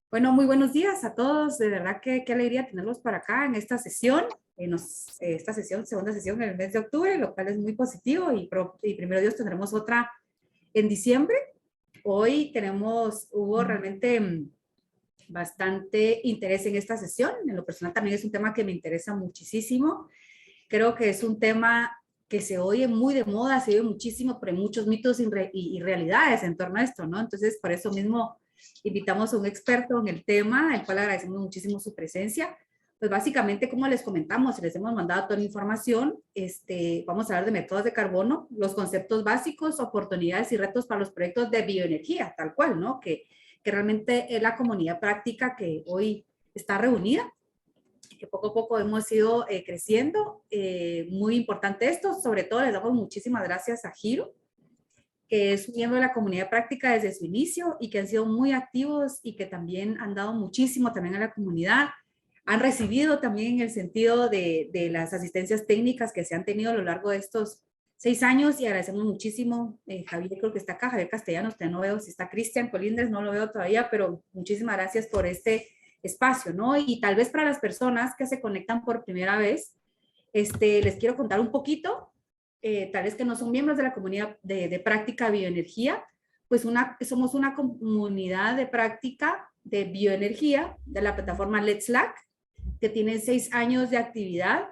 Bueno, muy buenos días a todos. De verdad que qué alegría tenerlos para acá en esta sesión. Esta sesión, segunda sesión en el mes de octubre, lo cual es muy positivo y primero Dios tendremos otra en diciembre. Hoy hubo realmente bastante interés en esta sesión. En lo personal también es un tema que me interesa muchísimo. Creo que es un tema que se oye muy de moda, se oye muchísimo, pero hay muchos mitos y realidades en torno a esto, ¿no? Entonces, por eso mismo invitamos a un experto en el tema, al cual agradecemos muchísimo su presencia. Pues básicamente, como les comentamos, les hemos mandado toda la información, vamos a hablar de mercados de carbono, los conceptos básicos, oportunidades y retos para los proyectos de bioenergía, tal cual, ¿no? Que realmente es la comunidad práctica que hoy está reunida, que poco a poco hemos ido creciendo. Muy importante esto, sobre todo les damos muchísimas gracias a Giro, que es miembro de la comunidad práctica desde su inicio y que han sido muy activos y que también han dado muchísimo también a la comunidad. Han recibido también en el sentido de las asistencias técnicas que se han tenido a lo largo de estos 6 años y agradecemos muchísimo. Javier creo que está acá, Javier Castellanos, usted no veo si está Cristian Colindres, no lo veo todavía, pero muchísimas gracias por este espacio, ¿no? Y tal vez para las personas que se conectan por primera vez, les quiero contar un poquito, tal vez que no son miembros de la comunidad de práctica bioenergía, pues somos una comunidad de práctica de bioenergía de la plataforma Let's Lac, que tiene 6 años de actividad.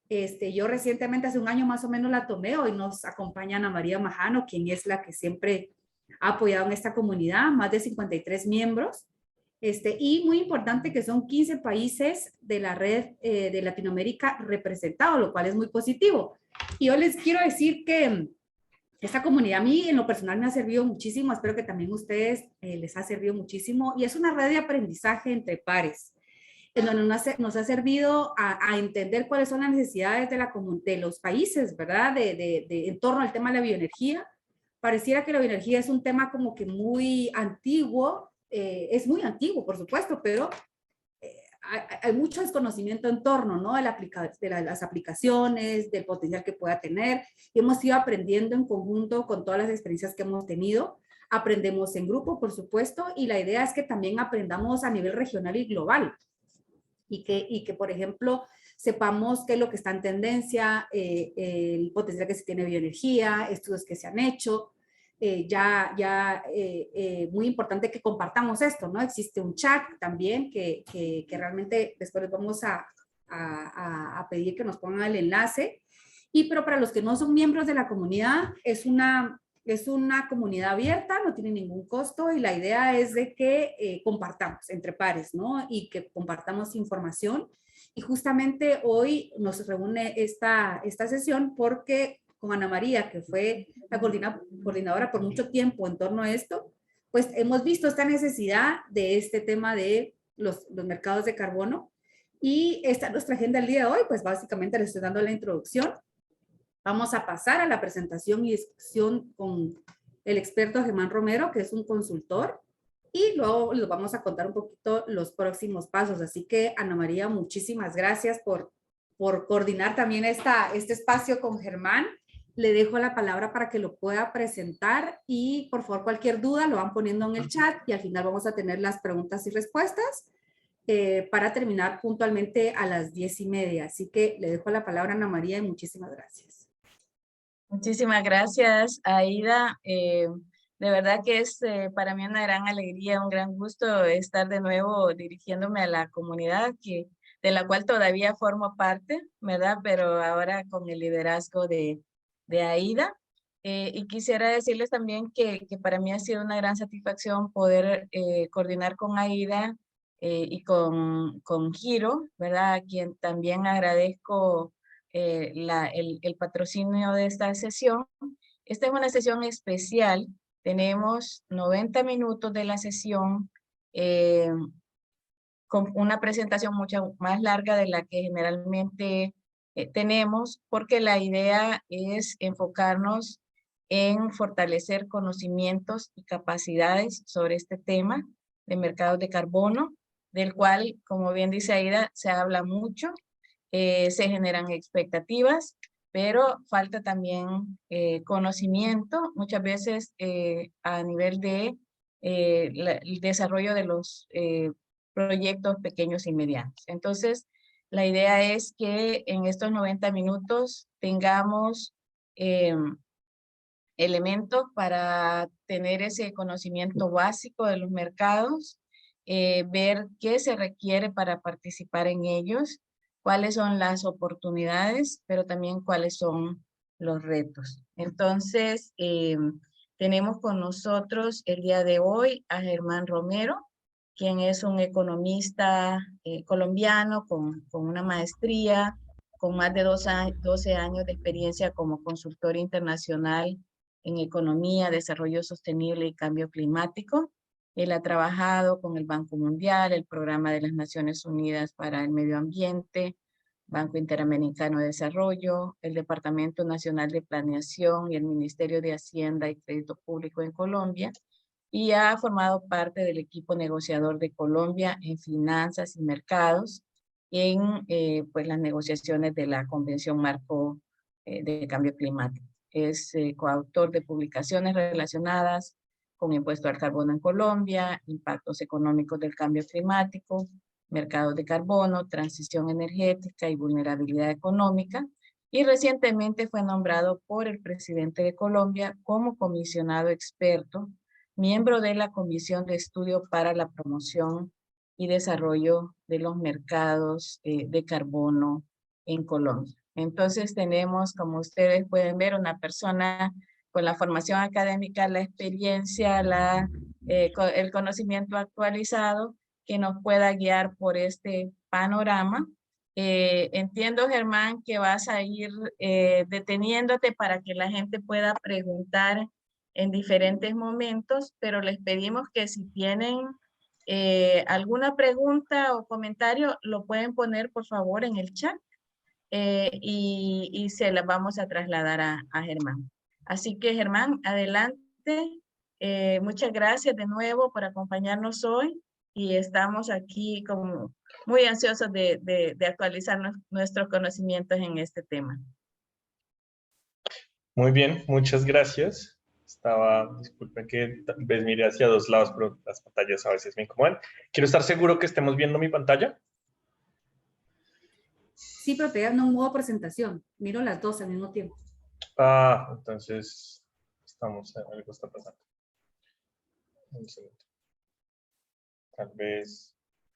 Yo recientemente, hace un año más o menos, la tomé. Hoy nos acompaña Ana María Majano, quien es la que siempre ha apoyado en esta comunidad, más de 53 miembros. Y muy importante que son 15 países de la red de Latinoamérica representados, lo cual es muy positivo. Y yo les quiero decir que esta comunidad a mí en lo personal me ha servido muchísimo, espero que también a ustedes les ha servido muchísimo, y es una red de aprendizaje entre pares, en donde nos ha servido a entender cuáles son las necesidades de los países, ¿verdad? En torno al tema de la bioenergía. Pareciera que la bioenergía es un tema como que muy antiguo, es muy antiguo, por supuesto, pero hay mucho desconocimiento en torno, ¿no? Las aplicaciones, del potencial que pueda tener. Y hemos ido aprendiendo en conjunto con todas las experiencias que hemos tenido. Aprendemos en grupo, por supuesto, y la idea es que también aprendamos a nivel regional y global. Y que por ejemplo, sepamos qué es lo que está en tendencia, el potencial que se tiene de bioenergía, estudios que se han hecho. Muy importante que compartamos esto, ¿no? Existe un chat también que realmente después les vamos a pedir que nos pongan el enlace. Pero para los que no son miembros de la comunidad, es una comunidad abierta, no tiene ningún costo, y la idea es de que compartamos entre pares, ¿no? Y que compartamos información. Y justamente hoy nos reúne esta sesión porque con Ana María, que fue la coordinadora por mucho tiempo en torno a esto, pues hemos visto esta necesidad de este tema de los mercados de carbono. Y esta es nuestra agenda el día de hoy, pues básicamente les estoy dando la introducción. Vamos a pasar a la presentación y discusión con el experto Germán Romero, que es un consultor, y luego les vamos a contar un poquito los próximos pasos. Así que, Ana María, muchísimas gracias por coordinar también este espacio con Germán. Le dejo la palabra para que lo pueda presentar y, por favor, cualquier duda lo van poniendo en el chat y al final vamos a tener las preguntas y respuestas para terminar puntualmente a las 10:30. Así que le dejo la palabra a Ana María y muchísimas gracias. Muchísimas gracias, Aida. De verdad que es para mí una gran alegría, un gran gusto estar de nuevo dirigiéndome a la comunidad de la cual todavía formo parte, ¿verdad? Pero ahora con el liderazgo de Aida. Y quisiera decirles también que para mí ha sido una gran satisfacción poder coordinar con Aida y con Giro, ¿verdad? A quien también agradezco el patrocinio de esta sesión. Esta es una sesión especial. Tenemos 90 minutos de la sesión con una presentación mucho más larga de la que generalmente tenemos, porque la idea es enfocarnos en fortalecer conocimientos y capacidades sobre este tema de mercados de carbono, del cual, como bien dice Aida, se habla mucho. Se generan expectativas, pero falta también conocimiento, muchas veces a nivel de el desarrollo de los proyectos pequeños y medianos. Entonces, la idea es que en estos 90 minutos tengamos elementos para tener ese conocimiento básico de los mercados, ver qué se requiere para participar en ellos, cuáles son las oportunidades, pero también cuáles son los retos. Entonces, tenemos con nosotros el día de hoy a Germán Romero, quien es un economista colombiano con una maestría, con más de 12 años de experiencia como consultor internacional en economía, desarrollo sostenible y cambio climático. Él ha trabajado con el Banco Mundial, el Programa de las Naciones Unidas para el Medio Ambiente, Banco Interamericano de Desarrollo, el Departamento Nacional de Planeación y el Ministerio de Hacienda y Crédito Público en Colombia, y ha formado parte del equipo negociador de Colombia en finanzas y mercados en pues las negociaciones de la Convención Marco de Cambio Climático. Es coautor de publicaciones relacionadas con impuesto al carbono en Colombia, impactos económicos del cambio climático, mercados de carbono, transición energética y vulnerabilidad económica, y recientemente fue nombrado por el presidente de Colombia como comisionado experto, miembro de la Comisión de Estudio para la Promoción y Desarrollo de los Mercados de Carbono en Colombia. Entonces tenemos, como ustedes pueden ver, una persona con la formación académica, la experiencia, el conocimiento actualizado que nos pueda guiar por este panorama. Entiendo, Germán, que vas a ir deteniéndote para que la gente pueda preguntar en diferentes momentos, pero les pedimos que si tienen alguna pregunta o comentario, lo pueden poner por favor en el chat y se las vamos a trasladar a Germán. Así que Germán, adelante. Muchas gracias de nuevo por acompañarnos hoy y estamos aquí como muy ansiosos de actualizar nuestros conocimientos en este tema. Muy bien, muchas gracias. Disculpen que tal vez mire hacia dos lados, pero las pantallas a veces me incomodan. Quiero estar seguro que estemos viendo mi pantalla. Sí, pero te dan un modo presentación. Miro las dos al mismo tiempo. Entonces algo está pasando. Un segundo. Tal vez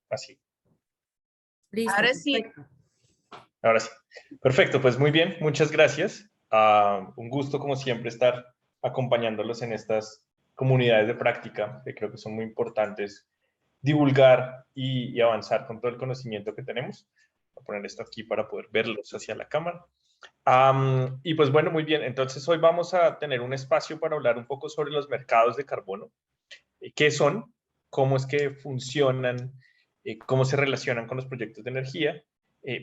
así. Listo, Ahora sí. perfecto. Ahora sí. Perfecto, pues muy bien, muchas gracias. Un gusto, como siempre, estar acompañándolos en estas comunidades de práctica, que creo que son muy importantes divulgar y avanzar con todo el conocimiento que tenemos. Voy a poner esto aquí para poder verlos hacia la cámara. Y pues bueno, muy bien. Entonces hoy vamos a tener un espacio para hablar un poco sobre los mercados de carbono. ¿Qué son? ¿Cómo es que funcionan? ¿Cómo se relacionan con los proyectos de energía?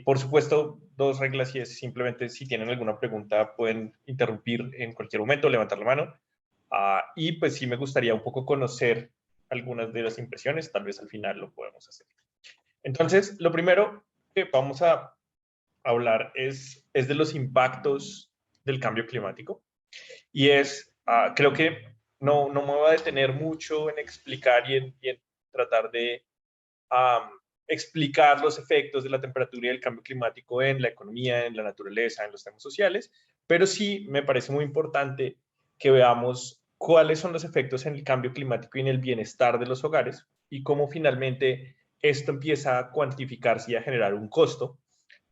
Por supuesto, dos reglas, y es simplemente si tienen alguna pregunta pueden interrumpir en cualquier momento, levantar la mano. Y pues sí me gustaría un poco conocer algunas de las impresiones, tal vez al final lo podemos hacer. Entonces, lo primero que vamos a hablar es de los impactos del cambio climático. Y creo que no me voy a detener mucho en explicar y en tratar de explicar los efectos de la temperatura y del cambio climático en la economía, en la naturaleza, en los temas sociales, pero sí me parece muy importante que veamos cuáles son los efectos en el cambio climático y en el bienestar de los hogares y cómo finalmente esto empieza a cuantificarse y a generar un costo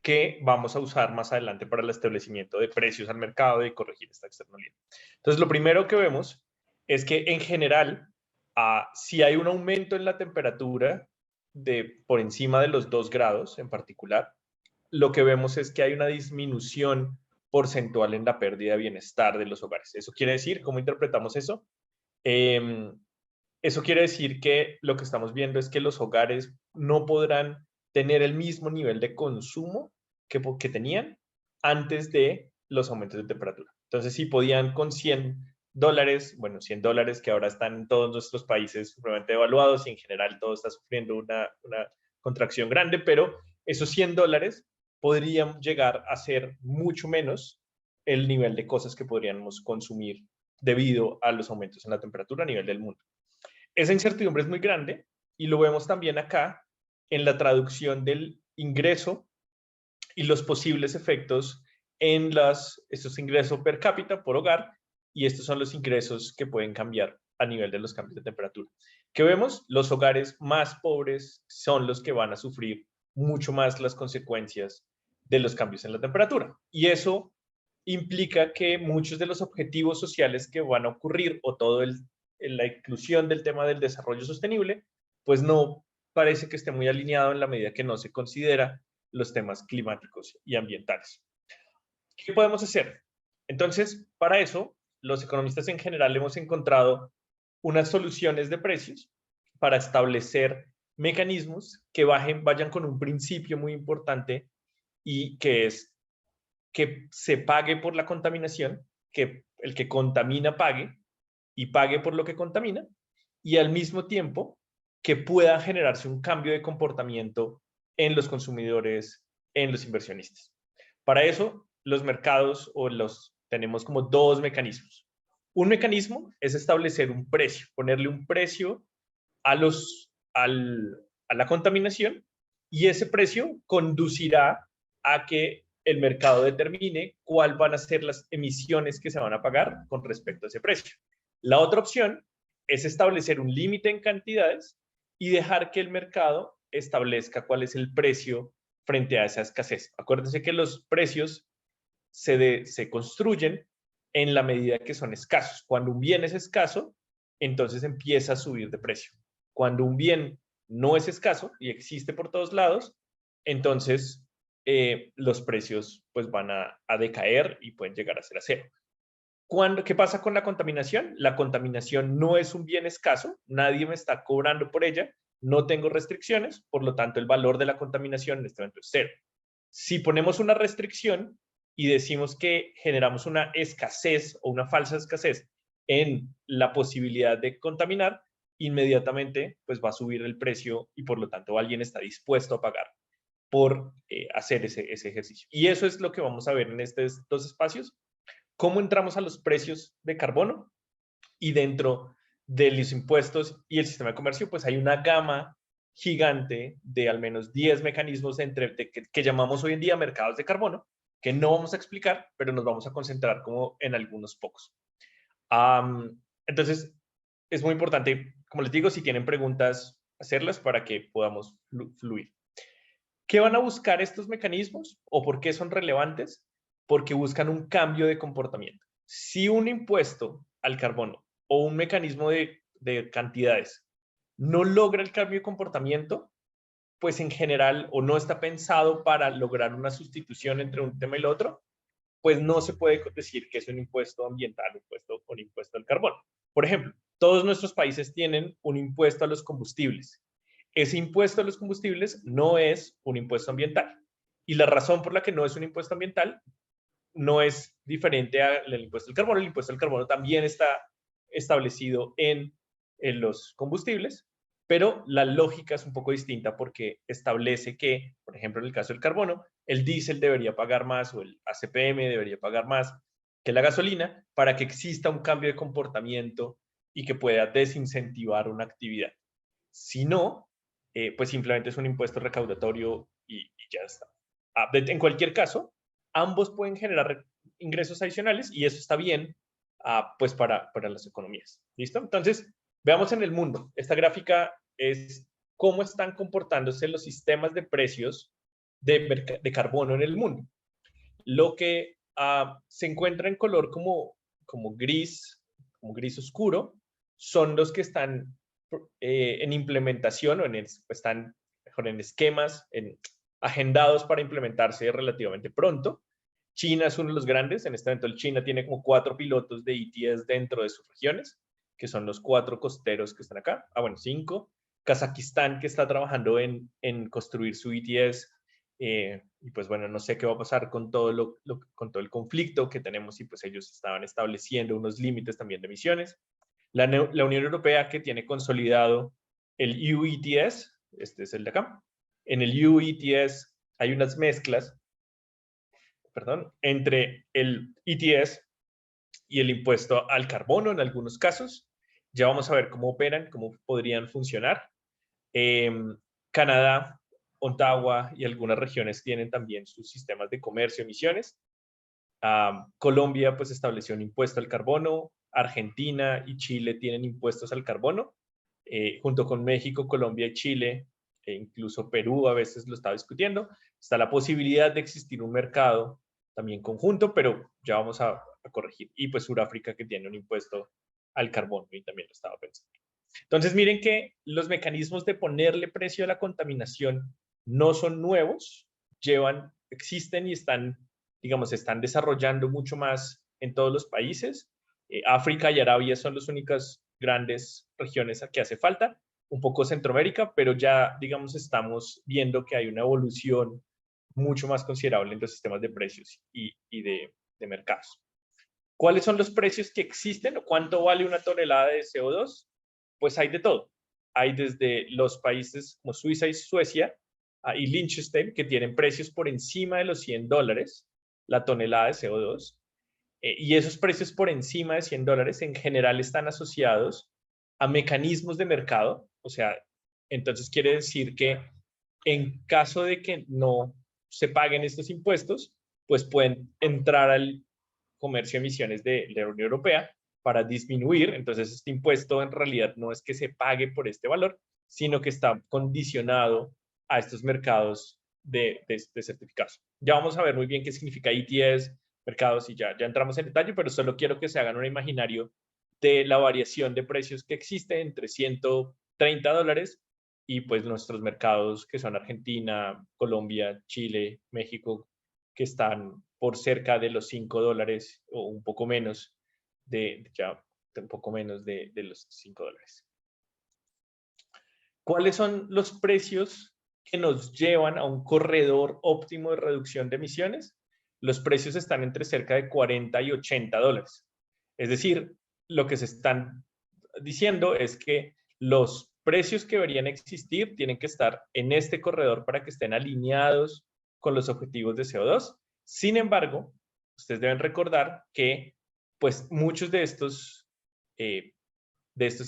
que vamos a usar más adelante para el establecimiento de precios al mercado y corregir esta externalidad. Entonces, lo primero que vemos es que en general, si hay un aumento en la temperatura por encima de los 2 grados en particular, lo que vemos es que hay una disminución porcentual en la pérdida de bienestar de los hogares. ¿Eso quiere decir? ¿Cómo interpretamos eso? Eso quiere decir que lo que estamos viendo es que los hogares no podrán tener el mismo nivel de consumo que tenían antes de los aumentos de temperatura. Entonces, si podían con $100, bueno, $100 que ahora están en todos nuestros países supremamente devaluados y en general todo está sufriendo una contracción grande, pero esos $100 podrían llegar a ser mucho menos el nivel de cosas que podríamos consumir debido a los aumentos en la temperatura a nivel del mundo. Esa incertidumbre es muy grande y lo vemos también acá en la traducción del ingreso y los posibles efectos en estos ingresos per cápita por hogar, y estos son los ingresos que pueden cambiar a nivel de los cambios de temperatura. ¿Qué vemos? Los hogares más pobres son los que van a sufrir mucho más las consecuencias de los cambios en la temperatura. Y eso implica que muchos de los objetivos sociales que van a ocurrir o todo la inclusión del tema del desarrollo sostenible, pues no parece que esté muy alineado en la medida que no se considera los temas climáticos y ambientales. ¿Qué podemos hacer? Entonces, para eso, los economistas en general hemos encontrado unas soluciones de precios para establecer mecanismos que vayan con un principio muy importante, y que es que se pague por la contaminación, que el que contamina pague y pague por lo que contamina, y al mismo tiempo que pueda generarse un cambio de comportamiento en los consumidores, en los inversionistas. Para eso, los mercados tenemos como dos mecanismos. Un mecanismo es establecer un precio, ponerle un precio a la contaminación, y ese precio conducirá a que el mercado determine cuál van a ser las emisiones que se van a pagar con respecto a ese precio. La otra opción es establecer un límite en cantidades y dejar que el mercado establezca cuál es el precio frente a esa escasez. Acuérdense que los precios se construyen en la medida que son escasos. Cuando un bien es escaso, entonces empieza a subir de precio. Cuando un bien no es escaso y existe por todos lados, entonces los precios pues van a decaer y pueden llegar a ser a cero. ¿Qué pasa con la contaminación? La contaminación no es un bien escaso, nadie me está cobrando por ella, no tengo restricciones, por lo tanto el valor de la contaminación en este momento es cero. Si ponemos una restricción y decimos que generamos una escasez o una falsa escasez en la posibilidad de contaminar, inmediatamente pues va a subir el precio y por lo tanto alguien está dispuesto a pagar por hacer ese ejercicio. Y eso es lo que vamos a ver en estos dos espacios: cómo entramos a los precios de carbono, y dentro de los impuestos y el sistema de comercio, pues hay una gama gigante de al menos 10 mecanismos que llamamos hoy en día mercados de carbono, que no vamos a explicar, pero nos vamos a concentrar como en algunos pocos. Entonces, es muy importante, como les digo, si tienen preguntas, hacerlas para que podamos fluir. ¿Qué van a buscar estos mecanismos o por qué son relevantes? Porque buscan un cambio de comportamiento. Si un impuesto al carbono o un mecanismo de cantidades no logra el cambio de comportamiento, pues en general, o no está pensado para lograr una sustitución entre un tema y el otro, pues no se puede decir que es un impuesto ambiental, un impuesto al carbono. Por ejemplo, todos nuestros países tienen un impuesto a los combustibles. Ese impuesto a los combustibles no es un impuesto ambiental. Y la razón por la que no es un impuesto ambiental no es diferente al impuesto al carbono. El impuesto al carbono también está establecido en los combustibles, pero la lógica es un poco distinta porque establece que, por ejemplo, en el caso del carbono, el diésel debería pagar más o el ACPM debería pagar más que la gasolina para que exista un cambio de comportamiento y que pueda desincentivar una actividad. Si no, pues simplemente es un impuesto recaudatorio y ya está. En cualquier caso, ambos pueden generar ingresos adicionales y eso está bien, pues para las economías. ¿Listo? Entonces, veamos en el mundo. Esta gráfica es cómo están comportándose los sistemas de precios de carbono en el mundo. Lo que se encuentra en color como gris oscuro, son los que están en implementación o están mejor en esquemas, agendados para implementarse relativamente pronto. China es uno de los grandes. En este momento China tiene como 4 pilotos de ETS dentro de sus regiones, que son los 4 costeros que están acá. Bueno, 5. Kazajistán, que está trabajando en construir su ETS. Y pues bueno, no sé qué va a pasar con todo con todo el conflicto que tenemos, y pues ellos estaban estableciendo unos límites también de emisiones. La Unión Europea, que tiene consolidado el EU ETS, este es el de acá. En el EU ETS hay unas mezclas, entre el ETS y el impuesto al carbono en algunos casos, Ya vamos a ver cómo operan, cómo podrían funcionar. Canadá, Ottawa y algunas regiones tienen también sus sistemas de comercio, emisiones. Colombia pues estableció un impuesto al carbono, Argentina y Chile tienen impuestos al carbono, junto con México, Colombia y Chile, e incluso Perú a veces lo está discutiendo. Está la posibilidad de existir un mercado también conjunto, pero ya vamos a corregir. Y pues Sudáfrica, que tiene un impuesto al carbono, y también lo estaba pensando. Entonces miren que los mecanismos de ponerle precio a la contaminación no son nuevos, existen y están, digamos, se están desarrollando mucho más en todos los países. África y Arabia son las únicas grandes regiones a que hace falta, un poco Centroamérica, pero ya, digamos, estamos viendo que hay una evolución mucho más considerable en los sistemas de precios y de mercados. ¿Cuáles son los precios que existen o cuánto vale una tonelada de CO2? Pues hay de todo. Hay desde los países como Suiza y Suecia y Liechtenstein, que tienen precios por encima de los $100 la tonelada de CO2. Y esos precios por encima de $100 en general están asociados a mecanismos de mercado. O sea, entonces quiere decir que en caso de que no se paguen estos impuestos, pues pueden entrar al comercio de emisiones de la Unión Europea para disminuir. Entonces, este impuesto en realidad no es que se pague por este valor, sino que está condicionado a estos mercados de certificados. Ya vamos a ver muy bien qué significa ETS, mercados, y ya entramos en detalle, pero solo quiero que se hagan un imaginario de la variación de precios que existe entre $130 y pues nuestros mercados que son Argentina, Colombia, Chile, México, que están por cerca de los $5 o un poco menos un poco menos de los $5. ¿Cuáles son los precios que nos llevan a un corredor óptimo de reducción de emisiones? Los precios están entre cerca de $40 y $80. Es decir, lo que se están diciendo es que los precios que deberían existir tienen que estar en este corredor para que estén alineados con los objetivos de CO2. Sin embargo, ustedes deben recordar que pues muchos de estos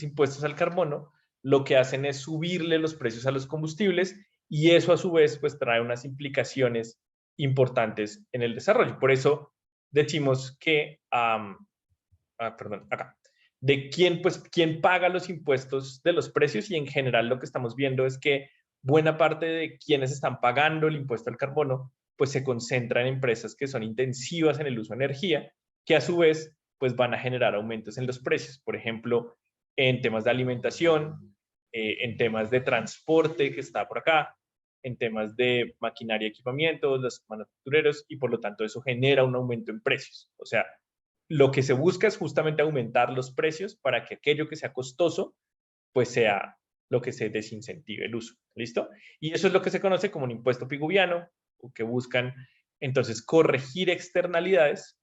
impuestos al carbono lo que hacen es subirle los precios a los combustibles y eso a su vez pues trae unas implicaciones importantes en el desarrollo. Por eso decimos que, perdón, acá, de quién paga los impuestos de los precios, y en general lo que estamos viendo es que buena parte de quienes están pagando el impuesto al carbono pues se concentra en empresas que son intensivas en el uso de energía, que a su vez pues van a generar aumentos en los precios. Por ejemplo, en temas de alimentación, en temas de transporte que está por acá, en temas de maquinaria y equipamiento, los manufactureros, y por lo tanto eso genera un aumento en precios. O sea, lo que se busca es justamente aumentar los precios para que aquello que sea costoso, pues sea lo que se desincentive el uso. ¿Listo? Y eso es lo que se conoce como un impuesto pigouviano, o que buscan entonces corregir externalidades,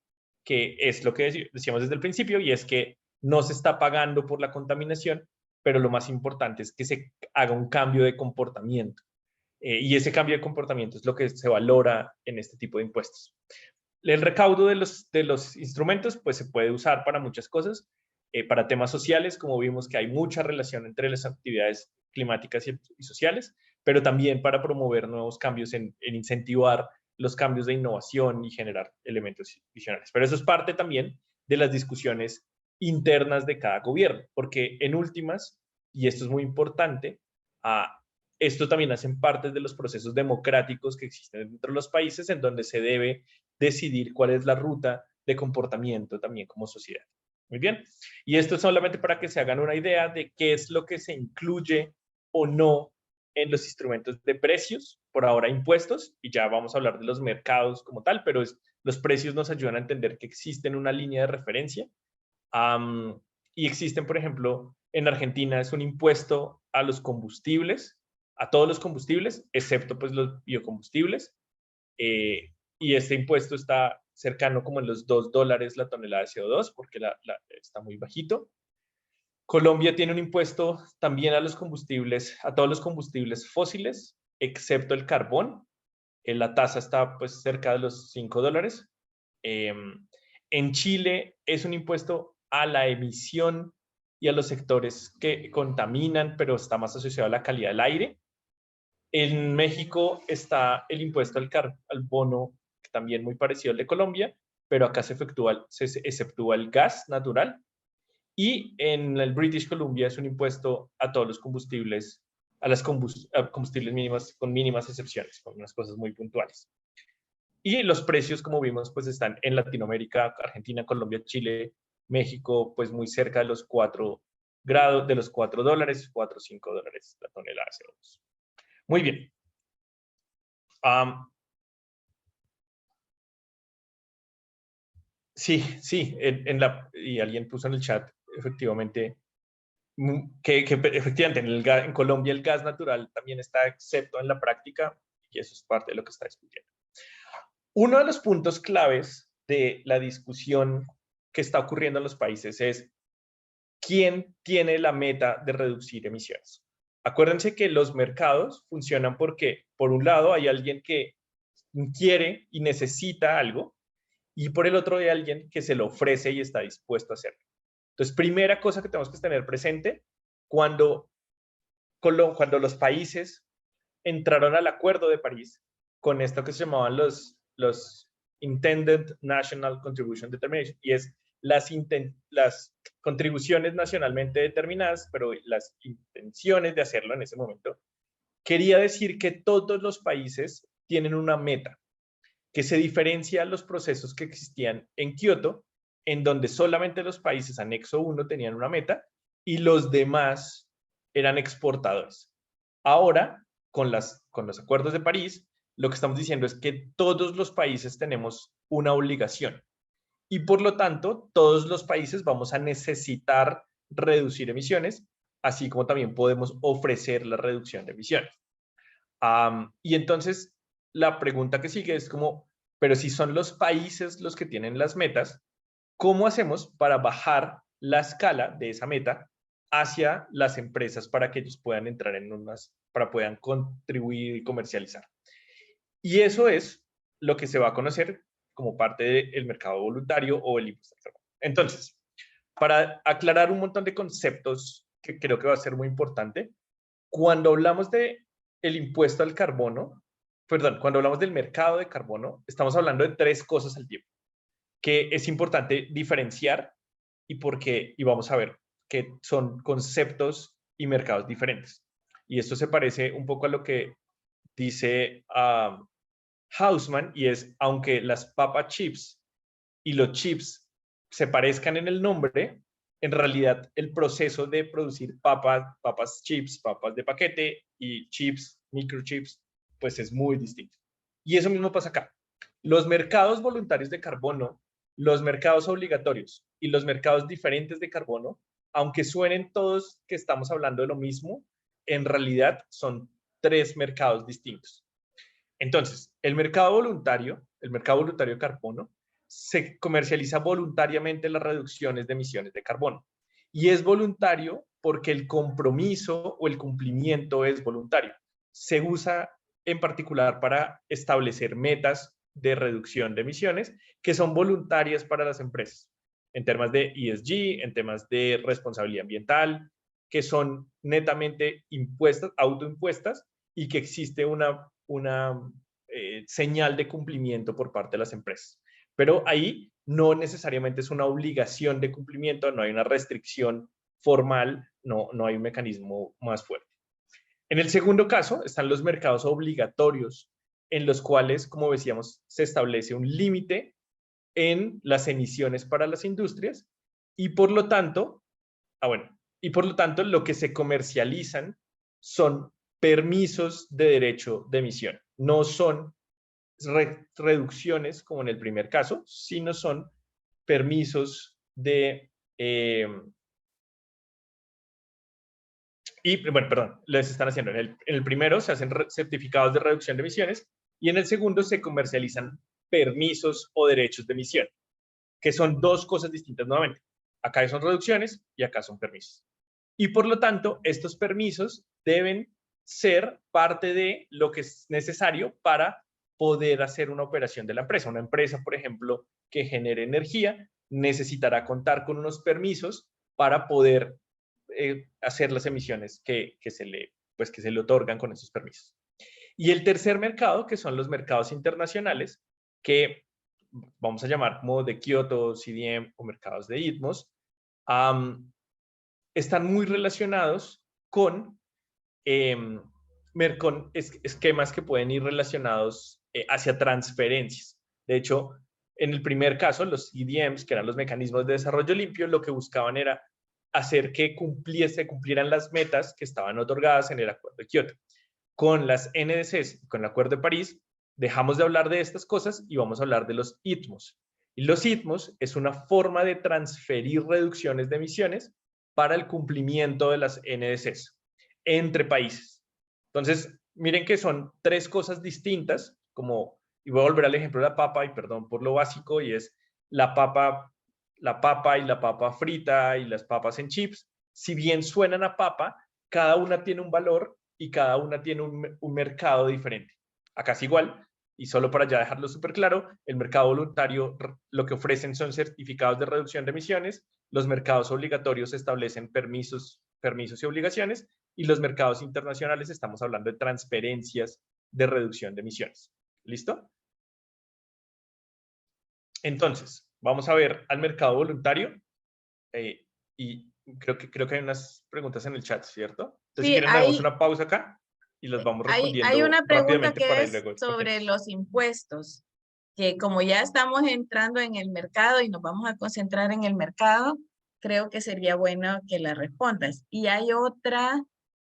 que es lo que decíamos desde el principio, y es que no se está pagando por la contaminación, pero lo más importante es que se haga un cambio de comportamiento. Y ese cambio de comportamiento es lo que se valora en este tipo de impuestos. El recaudo de los instrumentos pues se puede usar para muchas cosas, para temas sociales, como vimos que hay mucha relación entre las actividades climáticas y sociales, pero también para promover nuevos cambios en incentivar los cambios de innovación y generar elementos adicionales. Pero eso es parte también de las discusiones internas de cada gobierno, porque en últimas, y esto es muy importante, esto también hacen parte de los procesos democráticos que existen dentro de los países, en donde se debe decidir cuál es la ruta de comportamiento también como sociedad. Muy bien. Y esto es solamente para que se hagan una idea de qué es lo que se incluye o no en los instrumentos de precios, por ahora impuestos, y ya vamos a hablar de los mercados como tal, pero los precios nos ayudan a entender que existen una línea de referencia. Y existen, por ejemplo, en Argentina es un impuesto a los combustibles, a todos los combustibles, excepto pues los biocombustibles, y este impuesto está cercano como en los $2 la tonelada de CO2, porque está muy bajito. Colombia tiene un impuesto también a los combustibles, a todos los combustibles fósiles, excepto el carbón. La tasa está pues cerca de los $5. En Chile es un impuesto a la emisión y a los sectores que contaminan, pero está más asociado a la calidad del aire. En México está el impuesto al carbono, también muy parecido al de Colombia, pero acá se exceptúa el gas natural. Y en el British Columbia es un impuesto a todos los combustibles, a combustibles mínimos, con mínimas excepciones, con unas cosas muy puntuales. Y los precios, como vimos, pues están en Latinoamérica, Argentina, Colombia, Chile, México, pues muy cerca de los 4 grados, de los 4 dólares, 4 o 5 dólares la tonelada de CO2. Muy bien. Sí, y alguien puso en el chat, efectivamente, que efectivamente en Colombia el gas natural también está excepto en la práctica, y eso es parte de lo que está discutiendo. Uno de los puntos claves de la discusión que está ocurriendo en los países es quién tiene la meta de reducir emisiones. Acuérdense que los mercados funcionan porque, por un lado, hay alguien que quiere y necesita algo, y por el otro hay alguien que se lo ofrece y está dispuesto a hacerlo. Entonces, primera cosa que tenemos que tener presente, cuando los países entraron al Acuerdo de París con esto que se llamaban los Intended National Contribution Determination, y es las contribuciones nacionalmente determinadas, pero las intenciones de hacerlo en ese momento, quería decir que todos los países tienen una meta, que se diferencia a los procesos que existían en Kioto, en donde solamente los países anexo 1 tenían una meta y los demás eran exportadores. Ahora, con los acuerdos de París, lo que estamos diciendo es que todos los países tenemos una obligación y por lo tanto todos los países vamos a necesitar reducir emisiones, así como también podemos ofrecer la reducción de emisiones. Y entonces la pregunta que sigue es como, pero si son los países los que tienen las metas, ¿cómo hacemos para bajar la escala de esa meta hacia las empresas para que ellos puedan entrar para puedan contribuir y comercializar? Y eso es lo que se va a conocer como parte del mercado voluntario o el impuesto al carbono. Entonces, para aclarar un montón de conceptos que creo que va a ser muy importante, cuando hablamos de el impuesto al carbono, cuando hablamos del mercado de carbono, estamos hablando de 3 cosas al tiempo, que es importante diferenciar y vamos a ver que son conceptos y mercados diferentes. Y esto se parece un poco a lo que dice Hausman, y es, aunque las papas chips y los chips se parezcan en el nombre, en realidad el proceso de producir papas chips, papas de paquete y chips, microchips, pues es muy distinto. Y eso mismo pasa acá. Los mercados voluntarios de carbono, los mercados obligatorios y los mercados diferentes de carbono, aunque suenen todos que estamos hablando de lo mismo, en realidad son 3 mercados distintos. Entonces, el mercado voluntario de carbono, se comercializa voluntariamente las reducciones de emisiones de carbono. Y es voluntario porque el compromiso o el cumplimiento es voluntario. Se usa en particular para establecer metas de reducción de emisiones que son voluntarias para las empresas, en temas de ESG, en temas de responsabilidad ambiental, que son netamente impuestas, autoimpuestas, y que existe una señal de cumplimiento por parte de las empresas. Pero ahí no necesariamente es una obligación de cumplimiento, no hay una restricción formal, no hay un mecanismo más fuerte. En el segundo caso están los mercados obligatorios, en los cuales, como decíamos, se establece un límite en las emisiones para las industrias y por lo tanto, lo que se comercializan son permisos de derecho de emisión. No son reducciones como en el primer caso, sino son permisos de... les están haciendo. En el primero se hacen certificados de reducción de emisiones y en el segundo se comercializan permisos o derechos de emisión, que son 2 cosas distintas nuevamente. Acá son reducciones y acá son permisos. Y por lo tanto, estos permisos deben ser parte de lo que es necesario para poder hacer una operación de la empresa. Una empresa, por ejemplo, que genere energía, necesitará contar con unos permisos para poder hacer las emisiones que se le otorgan con esos permisos. Y el tercer mercado, que son los mercados internacionales, que vamos a llamar como de Kioto, CDM o mercados de ITMOS, están muy relacionados con esquemas que pueden ir relacionados hacia transferencias. De hecho, en el primer caso, los CDMs, que eran los mecanismos de desarrollo limpio, lo que buscaban era hacer que cumplieran las metas que estaban otorgadas en el Acuerdo de Kioto. Con las NDCs, con el Acuerdo de París, dejamos de hablar de estas cosas y vamos a hablar de los ITMOS. Y los ITMOS es una forma de transferir reducciones de emisiones para el cumplimiento de las NDCs entre países. Entonces, miren que son tres cosas distintas, y voy a volver al ejemplo de la papa, y perdón por lo básico, y es la papa y la papa frita y las papas en chips. Si bien suenan a papa, cada una tiene un valor y cada una tiene un mercado diferente. Acá es igual, y solo para ya dejarlo súper claro, el mercado voluntario lo que ofrecen son certificados de reducción de emisiones, los mercados obligatorios establecen permisos y obligaciones, y los mercados internacionales estamos hablando de transferencias de reducción de emisiones. ¿Listo? Entonces, vamos a ver al mercado voluntario y creo que hay unas preguntas en el chat, ¿cierto? Entonces, si Sí, quieren, hagamos una pausa acá y las vamos hay respondiendo una pregunta rápidamente para que ir es luego sobre escogiendo. los impuestos, que como ya estamos entrando en el mercado y nos vamos a concentrar en el mercado, creo que sería bueno que la respondas. Y hay otra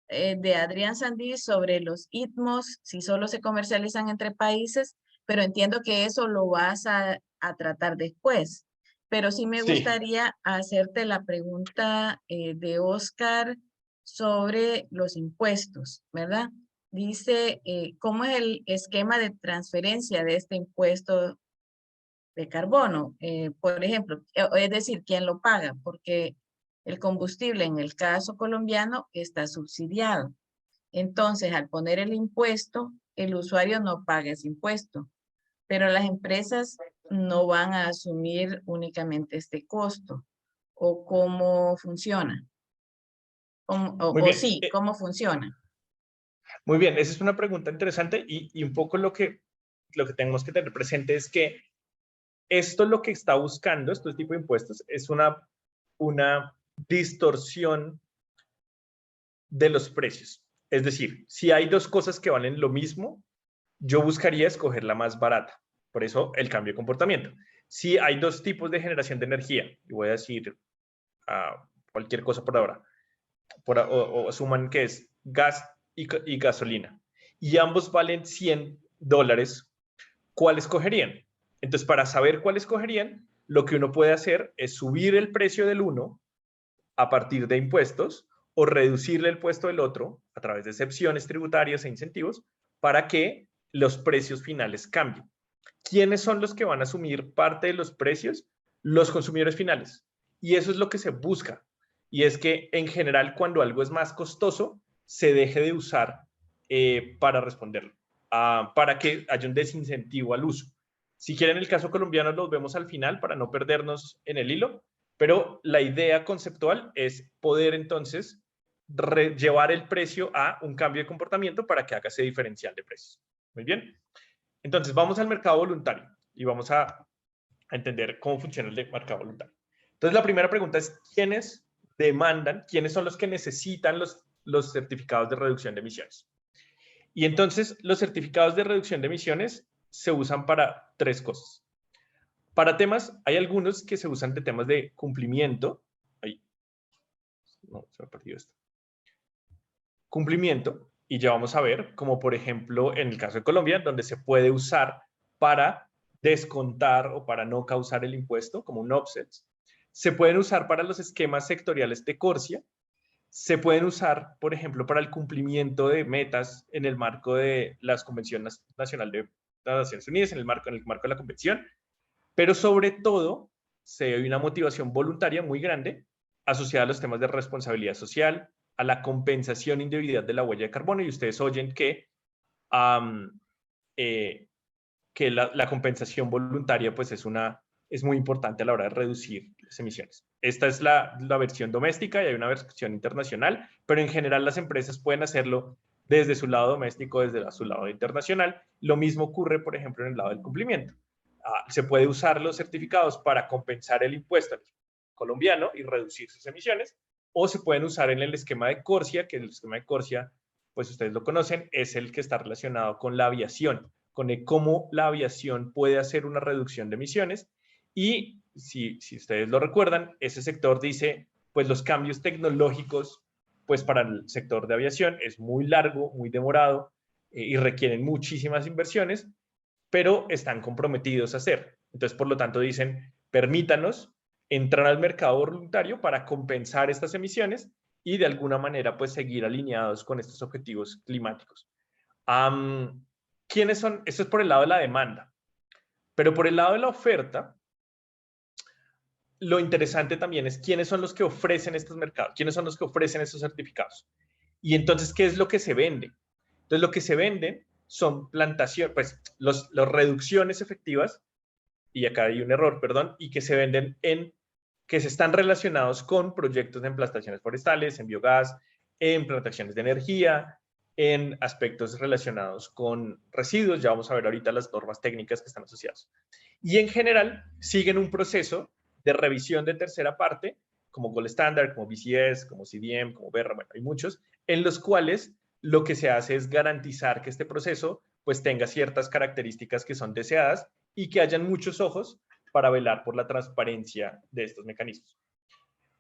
de Adrián Sandí sobre los ITMOS, si solo se comercializan entre países, pero entiendo que eso lo vas a tratar después. Pero sí me Sí, gustaría hacerte la pregunta de Oscar sobre los impuestos, ¿verdad? Dice, ¿cómo es el esquema de transferencia de este impuesto de carbono? Por ejemplo, es decir, ¿quién lo paga? Porque el combustible en el caso colombiano está subsidiado. Entonces, al poner el impuesto, el usuario no paga ese impuesto, pero las empresas no van a asumir únicamente este costo. ¿O cómo funciona? muy O bien. sí, ¿cómo funciona? Muy bien, esa es una pregunta interesante y un poco lo que tenemos que tener presente es que esto lo que está buscando, este tipo de impuestos, es una distorsión de los precios. Es decir, si hay dos cosas que valen lo mismo, yo buscaría escoger la más barata. Por eso el cambio de comportamiento. Si hay dos tipos de generación de energía, y voy a decir cualquier cosa por ahora, o asuman que es gas y gasolina, y ambos valen $100, ¿cuál escogerían? Entonces, para saber cuál escogerían, lo que uno puede hacer es subir el precio del uno a partir de impuestos o reducirle el puesto del otro a través de excepciones tributarias e incentivos para que los precios finales cambien. ¿Quiénes son los que van a asumir parte de los precios? Los consumidores finales. Y eso es lo que se busca. Y es que en general cuando algo es más costoso, se deje de usar para responderlo, para que haya un desincentivo al uso. Si quieren el caso colombiano, los vemos al final para no perdernos en el hilo, pero la idea conceptual es poder entonces llevar el precio a un cambio de comportamiento para que haga ese diferencial de precios. Muy bien. Entonces, vamos al mercado voluntario y vamos a entender cómo funciona el mercado voluntario. Entonces, la primera pregunta es, ¿quiénes demandan, quiénes son los que necesitan los certificados de reducción de emisiones? Y entonces, los certificados de reducción de emisiones se usan para tres cosas. Para temas, hay algunos que se usan de temas de cumplimiento. Ay, no, se me ha perdido esto. Cumplimiento, y ya vamos a ver, como por ejemplo en el caso de Colombia, donde se puede usar para descontar o para no causar el impuesto, como un offset. Se pueden usar para los esquemas sectoriales de CORSIA. Se pueden usar, por ejemplo, para el cumplimiento de metas en el marco de las Convenciones Nacional de las Naciones Unidas, en el marco de la Convención. Pero sobre todo, se ve una motivación voluntaria muy grande asociada a los temas de responsabilidad social, a la compensación indebida de la huella de carbono, y ustedes oyen que la compensación voluntaria pues es muy importante a la hora de reducir las emisiones. esta es la versión doméstica y hay una versión internacional, pero en general las empresas pueden hacerlo desde su lado doméstico, desde su lado internacional. Lo mismo ocurre, por ejemplo, en el lado del cumplimiento. Se puede usar los certificados para compensar el impuesto colombiano y reducir sus emisiones, o se pueden usar en el esquema de CORSIA, que el esquema de CORSIA, pues ustedes lo conocen, es el que está relacionado con la aviación, con cómo la aviación puede hacer una reducción de emisiones. Y si ustedes lo recuerdan, ese sector dice, pues los cambios tecnológicos, pues para el sector de aviación es muy largo, muy demorado y requieren muchísimas inversiones, pero están comprometidos a hacer. Entonces, por lo tanto, dicen, permítanos entrar al mercado voluntario para compensar estas emisiones y de alguna manera, pues, seguir alineados con estos objetivos climáticos. ¿Quiénes son? Esto es por el lado de la demanda. Pero por el lado de la oferta, lo interesante también es quiénes son los que ofrecen estos mercados, quiénes son los que ofrecen estos certificados. Y entonces, ¿qué es lo que se vende? Entonces, lo que se vende son plantaciones, pues, las reducciones efectivas, y acá hay un error, perdón, y que se venden que se están relacionados con proyectos en plantaciones forestales, en biogás, en plantaciones de energía, en aspectos relacionados con residuos. Ya vamos a ver ahorita las normas técnicas que están asociadas. Y en general siguen un proceso de revisión de tercera parte, como Gold Standard, como BCS, como CDM, como BERRA, bueno, hay muchos, en los cuales lo que se hace es garantizar que este proceso pues tenga ciertas características que son deseadas y que hayan muchos ojos para velar por la transparencia de estos mecanismos.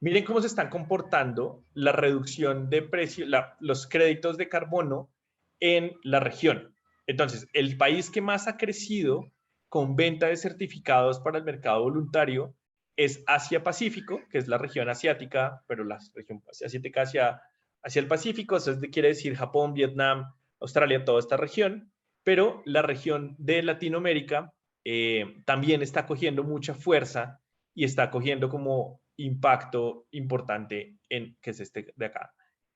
Miren cómo se están comportando la reducción de precio, los créditos de carbono en la región. Entonces, el país que más ha crecido con venta de certificados para el mercado voluntario es Asia-Pacífico, que es la región asiática, pero la región asiática hacia el Pacífico, eso quiere decir Japón, Vietnam, Australia, toda esta región, pero la región de Latinoamérica también está cogiendo mucha fuerza y está cogiendo como impacto importante que es este de acá,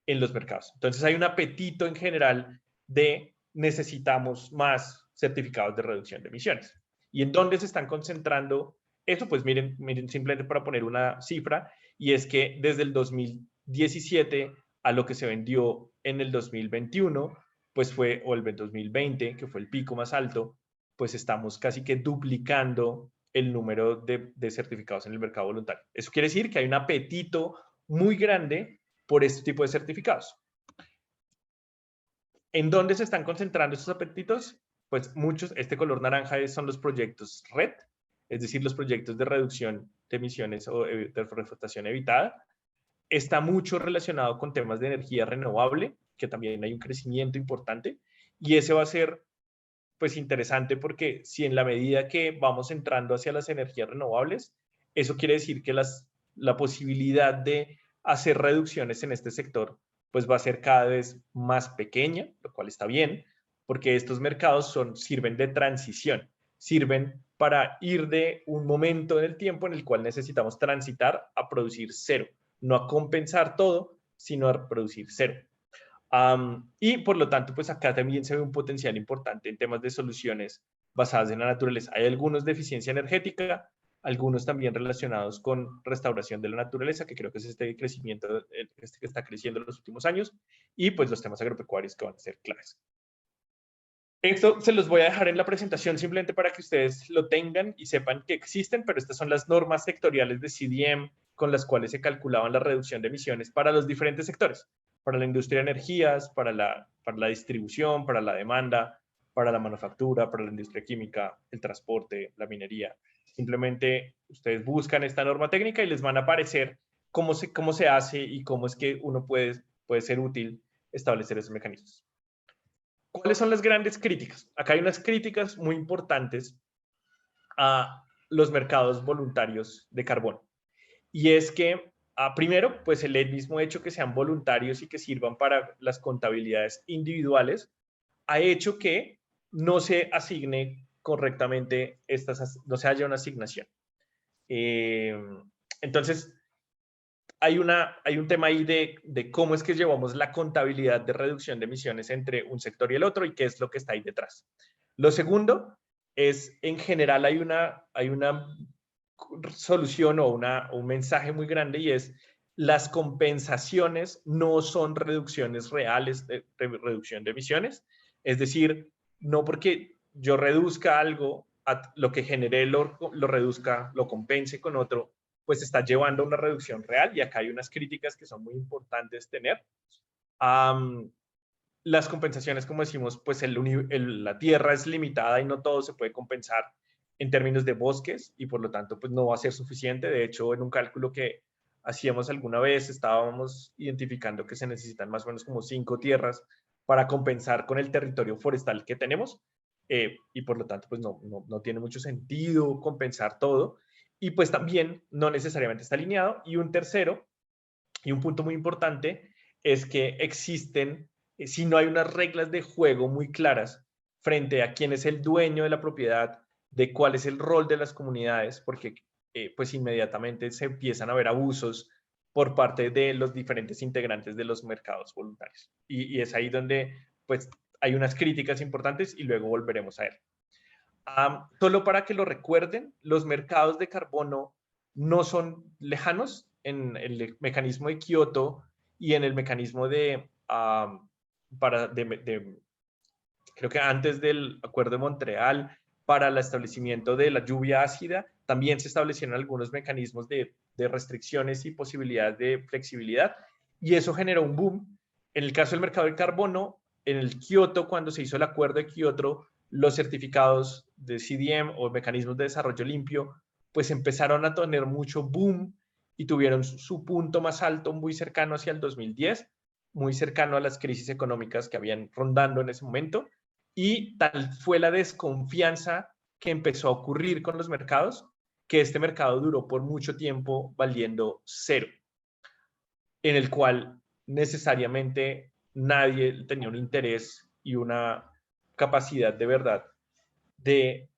en los mercados. Entonces hay un apetito en general de necesitamos más certificados de reducción de emisiones. ¿Y en dónde se están concentrando eso? Pues miren simplemente para poner una cifra, y es que desde el 2017 a lo que se vendió en el 2021, pues fue, o el 2020, que fue el pico más alto, pues estamos casi que duplicando el número de certificados en el mercado voluntario. Eso quiere decir que hay un apetito muy grande por este tipo de certificados. ¿En dónde se están concentrando estos apetitos? Pues muchos, este color naranja son los proyectos RED, es decir, los proyectos de reducción de emisiones o de reforestación evitada. Está mucho relacionado con temas de energía renovable, que también hay un crecimiento importante, y ese va a ser pues interesante porque si en la medida que vamos entrando hacia las energías renovables, eso quiere decir que la posibilidad de hacer reducciones en este sector pues va a ser cada vez más pequeña, lo cual está bien, porque estos mercados sirven de transición, sirven para ir de un momento en el tiempo en el cual necesitamos transitar a producir cero, no a compensar todo, sino a producir cero. Y por lo tanto, pues acá también se ve un potencial importante en temas de soluciones basadas en la naturaleza. Hay algunos de eficiencia energética, algunos también relacionados con restauración de la naturaleza, que creo que es este crecimiento que está creciendo en los últimos años, y pues los temas agropecuarios que van a ser claves. Esto se los voy a dejar en la presentación simplemente para que ustedes lo tengan y sepan que existen, pero estas son las normas sectoriales de CDM con las cuales se calculaban la reducción de emisiones para los diferentes sectores, para la industria de energías, para la distribución, para la demanda, para la manufactura, para la industria química, el transporte, la minería. Simplemente ustedes buscan esta norma técnica y les van a aparecer cómo se hace y cómo es que uno puede ser útil establecer esos mecanismos. ¿Cuáles son las grandes críticas? Acá hay unas críticas muy importantes a los mercados voluntarios de carbono. Y es que, primero, pues el mismo hecho que sean voluntarios y que sirvan para las contabilidades individuales, ha hecho que no se asigne correctamente no se haya una asignación. Entonces, hay un tema ahí de cómo es que llevamos la contabilidad de reducción de emisiones entre un sector y el otro y qué es lo que está ahí detrás. Lo segundo es, en general, hay una solución o un mensaje muy grande, y es: las compensaciones no son reducciones reales de reducción de emisiones. Es decir, no porque yo reduzca algo, lo que generé lo reduzca, lo compense con otro, pues está llevando a una reducción real, y acá hay unas críticas que son muy importantes tener. Las compensaciones, como decimos, pues la tierra es limitada y no todo se puede compensar en términos de bosques, y por lo tanto pues no va a ser suficiente. De hecho, en un cálculo que hacíamos alguna vez, estábamos identificando que se necesitan más o menos como 5 tierras para compensar con el territorio forestal que tenemos, y por lo tanto pues no tiene mucho sentido compensar todo, y pues también no necesariamente está alineado. Y un tercero, y un punto muy importante, es que existen, si no hay unas reglas de juego muy claras frente a quién es el dueño de la propiedad, de cuál es el rol de las comunidades, porque pues inmediatamente se empiezan a ver abusos por parte de los diferentes integrantes de los mercados voluntarios. Y es ahí donde pues hay unas críticas importantes, y luego volveremos a él. Solo para que lo recuerden, los mercados de carbono no son lejanos. En el mecanismo de Kioto y en el mecanismo creo que antes del Acuerdo de Montreal, para el establecimiento de la lluvia ácida, también se establecieron algunos mecanismos de restricciones y posibilidades de flexibilidad, y eso generó un boom. En el caso del mercado del carbono, en el Kioto, cuando se hizo el Acuerdo de Kioto, los certificados de CDM o mecanismos de desarrollo limpio, pues empezaron a tener mucho boom y tuvieron su punto más alto muy cercano hacia el 2010, muy cercano a las crisis económicas que habían rondando en ese momento. Y tal fue la desconfianza que empezó a ocurrir con los mercados, que este mercado duró por mucho tiempo valiendo cero, en el cual necesariamente nadie tenía un interés y una capacidad de verdad de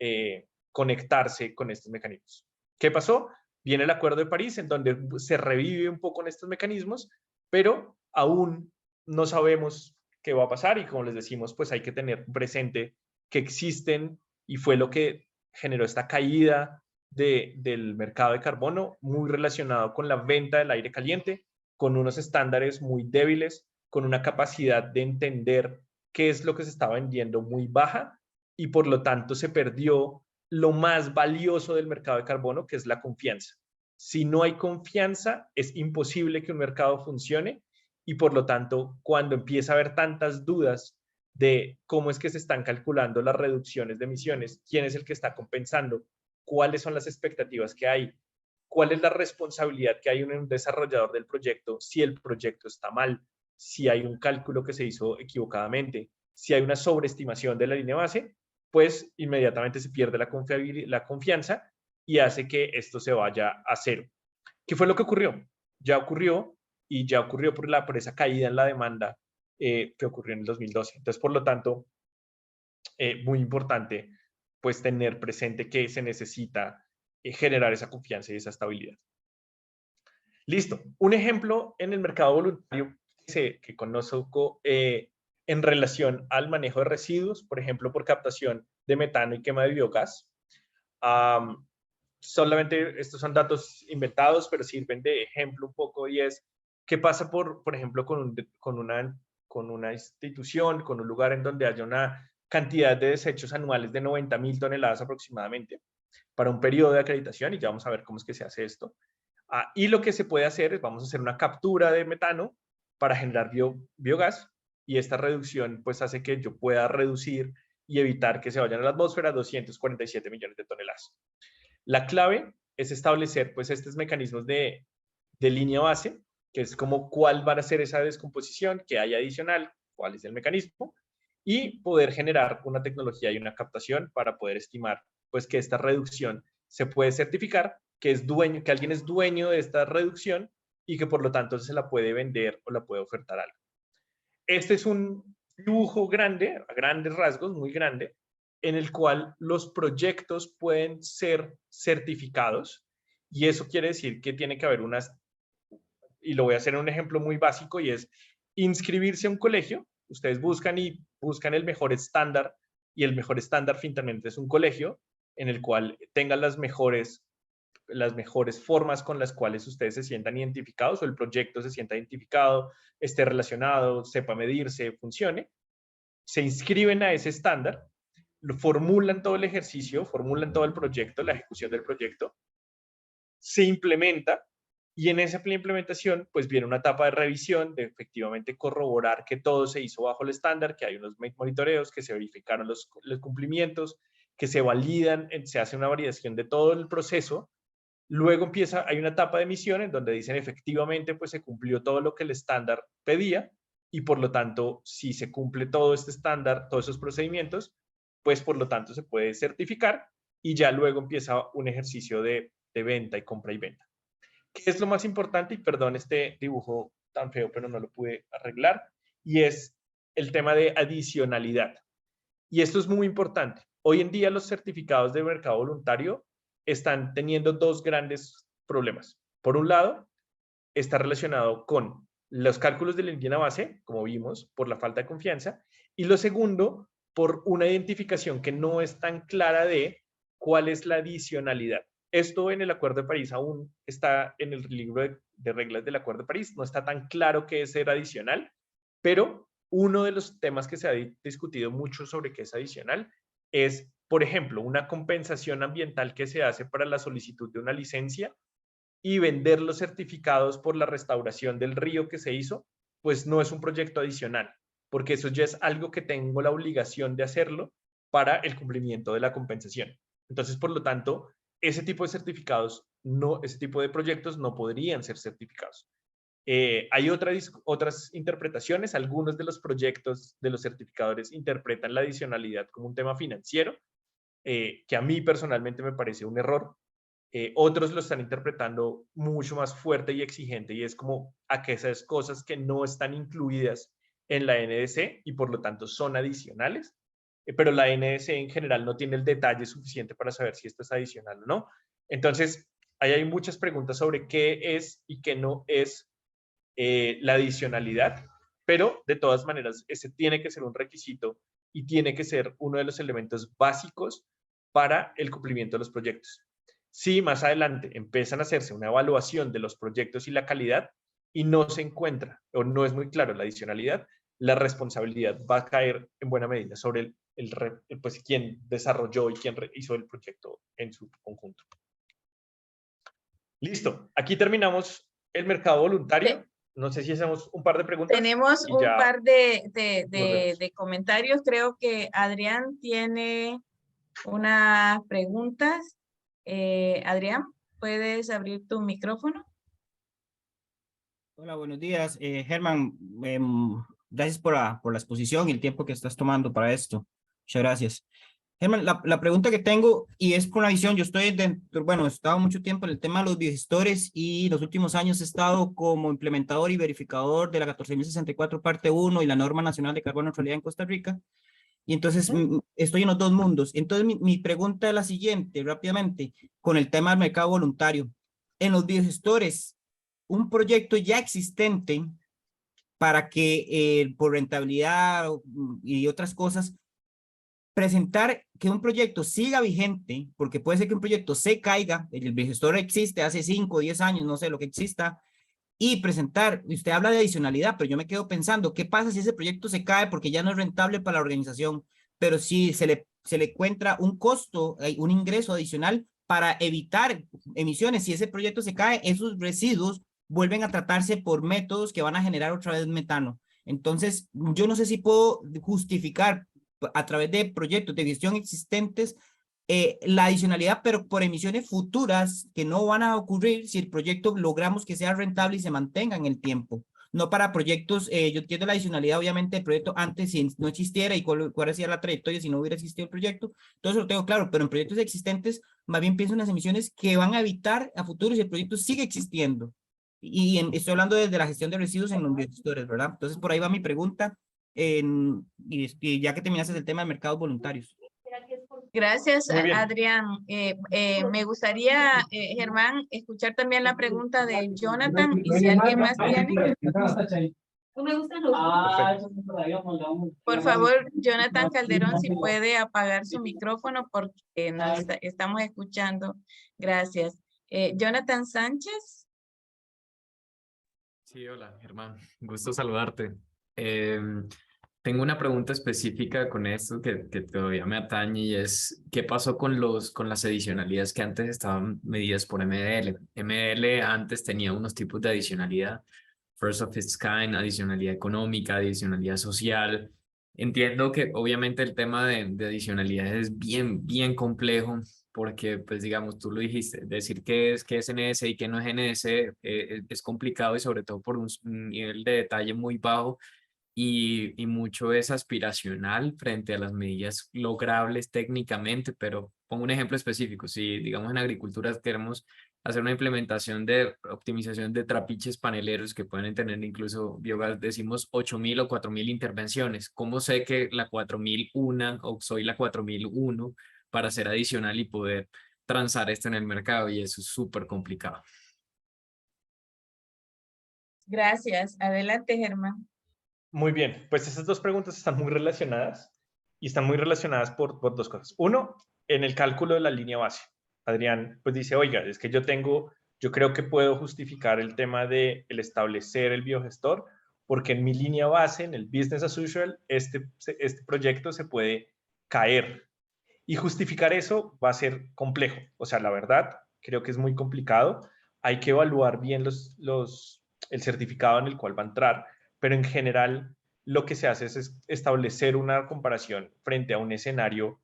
conectarse con estos mecanismos. ¿Qué pasó? Viene el Acuerdo de París, en donde se revive un poco en estos mecanismos, pero aún no sabemos qué va a pasar, y como les decimos, pues hay que tener presente que existen, y fue lo que generó esta caída del mercado de carbono, muy relacionado con la venta del aire caliente, con unos estándares muy débiles, con una capacidad de entender qué es lo que se está vendiendo muy baja, y por lo tanto se perdió lo más valioso del mercado de carbono, que es la confianza. Si no hay confianza, es imposible que un mercado funcione, y por lo tanto, cuando empieza a haber tantas dudas de cómo es que se están calculando las reducciones de emisiones, quién es el que está compensando, cuáles son las expectativas que hay, cuál es la responsabilidad que hay en un desarrollador del proyecto, si el proyecto está mal, si hay un cálculo que se hizo equivocadamente, si hay una sobreestimación de la línea base, pues inmediatamente se pierde la confianza, y hace que esto se vaya a cero. ¿Qué fue lo que ocurrió? Ya ocurrió, y ya ocurrió por esa caída en la demanda que ocurrió en el 2012. Entonces, por lo tanto, muy importante pues tener presente que se necesita generar esa confianza y esa estabilidad. Listo. Un ejemplo en el mercado voluntario que conozco en relación al manejo de residuos, por ejemplo, por captación de metano y quema de biogás. Solamente estos son datos inventados, pero sirven de ejemplo un poco, y es qué pasa, por ejemplo, con una institución, con un lugar en donde haya una cantidad de desechos anuales de 90.000 toneladas aproximadamente para un periodo de acreditación, y ya vamos a ver cómo es que se hace esto. Y lo que se puede hacer es, vamos a hacer una captura de metano para generar biogás, y esta reducción pues hace que yo pueda reducir y evitar que se vayan a la atmósfera 247 millones de toneladas. La clave es establecer pues estos mecanismos de línea base, que es como cuál va a ser esa descomposición que hay adicional, cuál es el mecanismo, y poder generar una tecnología y una captación para poder estimar pues que esta reducción se puede certificar, que alguien es dueño de esta reducción, y que por lo tanto se la puede vender o la puede ofertar a alguien. Este es un dibujo grande, a grandes rasgos, muy grande, en el cual los proyectos pueden ser certificados, y eso quiere decir que tiene que haber y lo voy a hacer en un ejemplo muy básico, y es inscribirse a un colegio. Ustedes buscan el mejor estándar, y el mejor estándar finalmente es un colegio en el cual tengan las mejores las mejores formas con las cuales ustedes se sientan identificados o el proyecto se sienta identificado, esté relacionado, sepa medirse, funcione. Se inscriben a ese estándar, formulan todo el ejercicio, formulan todo el proyecto, la ejecución del proyecto, se implementa y en esa implementación pues viene una etapa de revisión, de efectivamente corroborar que todo se hizo bajo el estándar, que hay unos monitoreos, que se verificaron los cumplimientos, que se validan, se hace una validación de todo el proceso. Luego hay una etapa de emisión en donde dicen efectivamente pues se cumplió todo lo que el estándar pedía y por lo tanto si se cumple todo este estándar, todos esos procedimientos, pues por lo tanto se puede certificar y ya luego empieza un ejercicio de venta y compra y venta. ¿Qué es lo más importante? Y perdón este dibujo tan feo, pero no lo pude arreglar, y es el tema de adicionalidad. Y esto es muy importante. Hoy en día los certificados de mercado voluntario están teniendo dos grandes problemas. Por un lado, está relacionado con los cálculos de la indígena base, como vimos, por la falta de confianza, y lo segundo, por una identificación que no es tan clara de cuál es la adicionalidad. Esto en el Acuerdo de París aún está en el libro de reglas del Acuerdo de París, no está tan claro qué es ser adicional, pero uno de los temas que se ha discutido mucho sobre qué es adicional es, por ejemplo, una compensación ambiental que se hace para la solicitud de una licencia y vender los certificados por la restauración del río que se hizo, pues no es un proyecto adicional, porque eso ya es algo que tengo la obligación de hacerlo para el cumplimiento de la compensación. Entonces, por lo tanto, ese tipo de certificados, ese tipo de proyectos no podrían ser certificados. Hay otras interpretaciones. Algunos de los proyectos de los certificadores interpretan la adicionalidad como un tema financiero, que a mí personalmente me parece un error. Otros lo están interpretando mucho más fuerte y exigente, y es como aquellas cosas que no están incluidas en la NDC y por lo tanto son adicionales, pero la NDC en general no tiene el detalle suficiente para saber si esto es adicional o no. Entonces, ahí hay muchas preguntas sobre qué es y qué no es la adicionalidad, pero de todas maneras, ese tiene que ser un requisito y tiene que ser uno de los elementos básicos para el cumplimiento de los proyectos. Si más adelante empiezan a hacerse una evaluación de los proyectos y la calidad y no se encuentra o no es muy claro la adicionalidad, la responsabilidad va a caer en buena medida sobre pues, quien desarrolló y quien hizo el proyecto en su conjunto. Listo, aquí terminamos el mercado voluntario. Sí. No sé si hacemos un par de preguntas. Tenemos un par de comentarios. Creo que Adrián tiene unas preguntas. Adrián, ¿puedes abrir tu micrófono? Hola, buenos días. Germán, gracias por la exposición y el tiempo que estás tomando para esto. Muchas gracias. Germán, la pregunta que tengo, y es por una visión, yo estoy dentro, bueno, he estado mucho tiempo en el tema de los biogestores y los últimos años he estado como implementador y verificador de la 14.064 parte 1 y la norma nacional de carbono neutralidad en Costa Rica. Y entonces estoy en los dos mundos. Entonces mi pregunta es la siguiente, rápidamente, con el tema del mercado voluntario. En los biogestores, un proyecto ya existente para que por rentabilidad y otras cosas, presentar que un proyecto siga vigente, porque puede ser que un proyecto se caiga, el biogestor existe hace 5 o 10 años, no sé lo que exista, y presentar, usted habla de adicionalidad, pero yo me quedo pensando, ¿qué pasa si ese proyecto se cae porque ya no es rentable para la organización? Pero si se le encuentra un costo, un ingreso adicional para evitar emisiones, si ese proyecto se cae, esos residuos vuelven a tratarse por métodos que van a generar otra vez metano. Entonces, yo no sé si puedo justificar a través de proyectos de gestión existentes la adicionalidad, pero por emisiones futuras que no van a ocurrir si el proyecto logramos que sea rentable y se mantenga en el tiempo. No para proyectos, yo entiendo la adicionalidad, obviamente, del proyecto antes si no existiera y cuál sería la trayectoria si no hubiera existido el proyecto. Todo eso lo tengo claro, pero en proyectos existentes, más bien pienso en las emisiones que van a evitar a futuro si el proyecto sigue existiendo. Estoy hablando desde la gestión de residuos en los biogestores, ¿verdad? Entonces, por ahí va mi pregunta, y ya que terminaste el tema de mercados voluntarios. Gracias, Adrián. Me gustaría, Germán, escuchar también la pregunta de Jonathan y si alguien más tiene. Por favor, Jonathan Calderón, si puede apagar su micrófono porque no estamos escuchando. Gracias. Jonathan Sánchez. Sí, hola, Germán. Gusto saludarte. Tengo una pregunta específica con esto que todavía me atañe y es, ¿qué pasó con las adicionalidades que antes estaban medidas por MDL? MDL antes tenía unos tipos de adicionalidad, first of its kind, adicionalidad económica, adicionalidad social. Entiendo que obviamente el tema de adicionalidades es bien complejo porque, pues digamos, tú lo dijiste, decir qué es NS y qué no es NS es complicado y sobre todo por un nivel de detalle muy bajo y mucho es aspiracional frente a las medidas logrables técnicamente, pero pongo un ejemplo específico, si digamos en agricultura queremos hacer una implementación de optimización de trapiches paneleros que pueden tener incluso biogás, decimos 8.000 o 4.000 intervenciones, ¿cómo sé que la 4.001 o soy la 4.001 para ser adicional y poder transar esto en el mercado? Y eso es súper complicado. Gracias. Adelante, Germán. Muy bien, pues esas dos preguntas están muy relacionadas y están muy relacionadas por dos cosas. Uno, en el cálculo de la línea base. Adrián pues dice, oiga, es que yo creo que puedo justificar el tema de el establecer el biogestor porque en mi línea base, en el business as usual, este proyecto se puede caer. Y justificar eso va a ser complejo. O sea, la verdad, creo que es muy complicado. Hay que evaluar bien el certificado en el cual va a entrar, pero en general lo que se hace es establecer una comparación frente a un escenario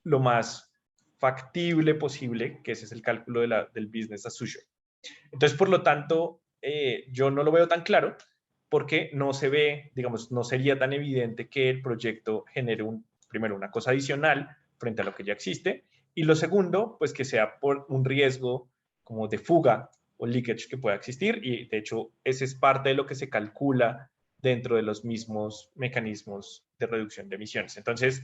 lo más factible posible, que ese es el cálculo del business as usual. Entonces, por lo tanto, yo no lo veo tan claro porque no se ve, digamos, no sería tan evidente que el proyecto genere primero una cosa adicional frente a lo que ya existe y lo segundo, pues que sea por un riesgo como de fuga o leakage que pueda existir y de hecho ese es parte de lo que se calcula dentro de los mismos mecanismos de reducción de emisiones. Entonces,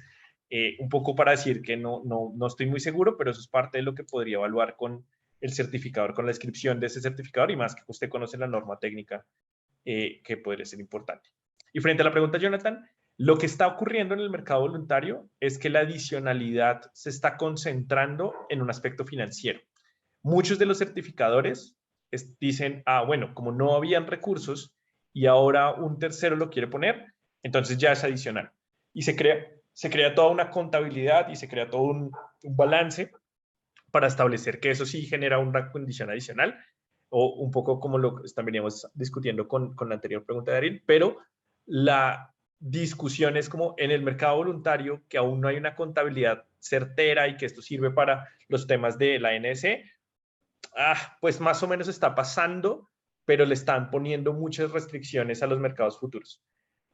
un poco para decir que no estoy muy seguro, pero eso es parte de lo que podría evaluar con el certificador, con la descripción de ese certificador y más que usted conoce la norma técnica que podría ser importante. Y frente a la pregunta, Jonathan, lo que está ocurriendo en el mercado voluntario es que la adicionalidad se está concentrando en un aspecto financiero. Muchos de los certificadores dicen, bueno, como no habían recursos y ahora un tercero lo quiere poner, entonces ya es adicional. Y se crea toda una contabilidad y se crea todo un balance para establecer que eso sí genera una condición adicional, o un poco como lo que veníamos discutiendo con la anterior pregunta de Ariel, pero la discusión es como en el mercado voluntario, que aún no hay una contabilidad certera y que esto sirve para los temas de la NS, pues más o menos está pasando, pero le están poniendo muchas restricciones a los mercados futuros.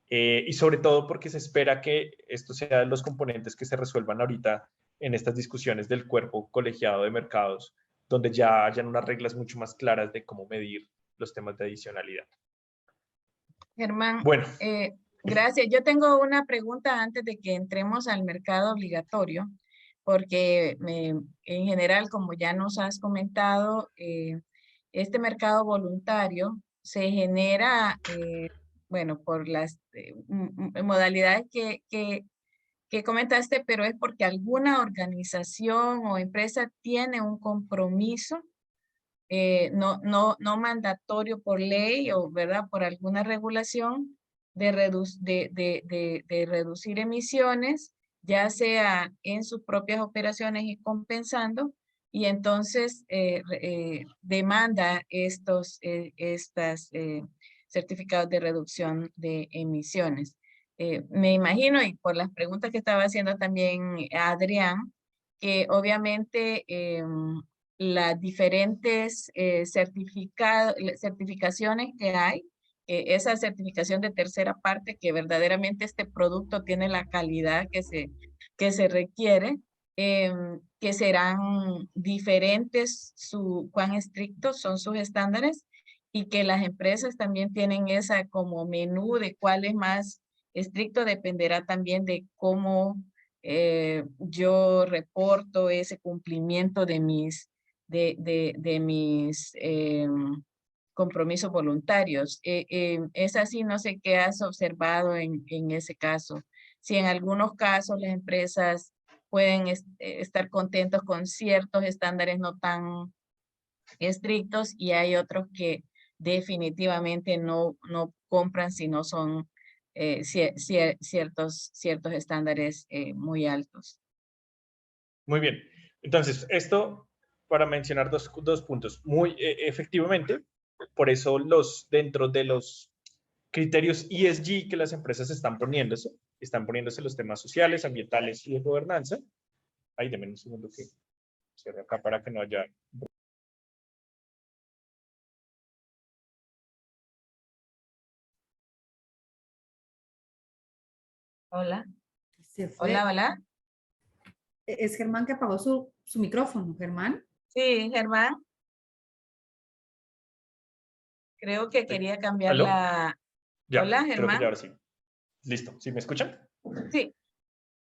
Y sobre todo porque se espera que esto sea de los componentes que se resuelvan ahorita en estas discusiones del cuerpo colegiado de mercados, donde ya hayan unas reglas mucho más claras de cómo medir los temas de adicionalidad. Germán, bueno, gracias. Yo tengo una pregunta antes de que entremos al mercado obligatorio, porque en general, como ya nos has comentado, este mercado voluntario se genera, bueno, por las modalidades que comentaste, pero es porque alguna organización o empresa tiene un compromiso no mandatorio por ley o, ¿verdad?, por alguna regulación de reducir emisiones, ya sea en sus propias operaciones y compensando, y entonces demanda estos certificados de reducción de emisiones. Me imagino, y por las preguntas que estaba haciendo también Adrián, que obviamente las diferentes certificaciones que hay, esa certificación de tercera parte, que verdaderamente este producto tiene la calidad que se requiere, que serán diferentes, cuán estrictos son sus estándares, y que las empresas también tienen esa como menú de cuál es más estricto, dependerá también de cómo yo reporto ese cumplimiento de mis compromisos voluntarios. Es así, no sé qué has observado en ese caso. Si en algunos casos las empresas pueden estar contentos con ciertos estándares no tan estrictos y hay otros que definitivamente no compran si no son ciertos estándares muy altos. Muy bien. Entonces, esto para mencionar dos puntos. Muy efectivamente, por eso dentro de los criterios ESG que las empresas están poniéndose los temas sociales, ambientales y de gobernanza. Ahí, denme un segundo que cierre acá para que no haya... Hola. Se fue. Hola, hola. Es Germán que apagó su micrófono, Germán. Sí, Germán. Creo que quería cambiar ¿Aló? la... Ya, Hola, creo que Germán. ya ahora sí. Listo. ¿Sí me escuchan? Sí.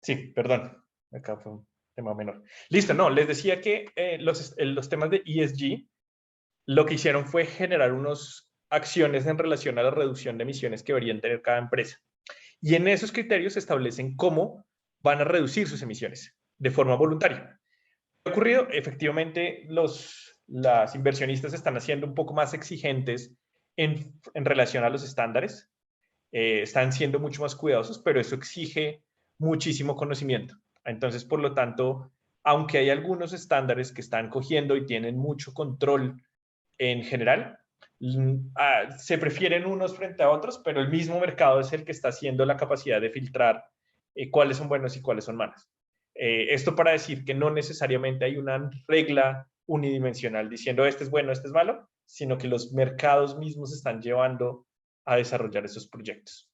Sí, perdón. Acá fue un tema menor. Listo, no, les decía que los temas de ESG lo que hicieron fue generar unas acciones en relación a la reducción de emisiones que deberían tener cada empresa. Y en esos criterios se establecen cómo van a reducir sus emisiones de forma voluntaria. ¿Qué ha ocurrido? Efectivamente, las inversionistas están haciendo un poco más exigentes en relación a los estándares. Están siendo mucho más cuidadosos, pero eso exige muchísimo conocimiento. Entonces, por lo tanto, aunque hay algunos estándares que están cogiendo y tienen mucho control en general, se prefieren unos frente a otros, pero el mismo mercado es el que está haciendo la capacidad de filtrar cuáles son buenos y cuáles son malos. Esto para decir que no necesariamente hay una regla unidimensional diciendo este es bueno, este es malo, sino que los mercados mismos están llevando a desarrollar esos proyectos.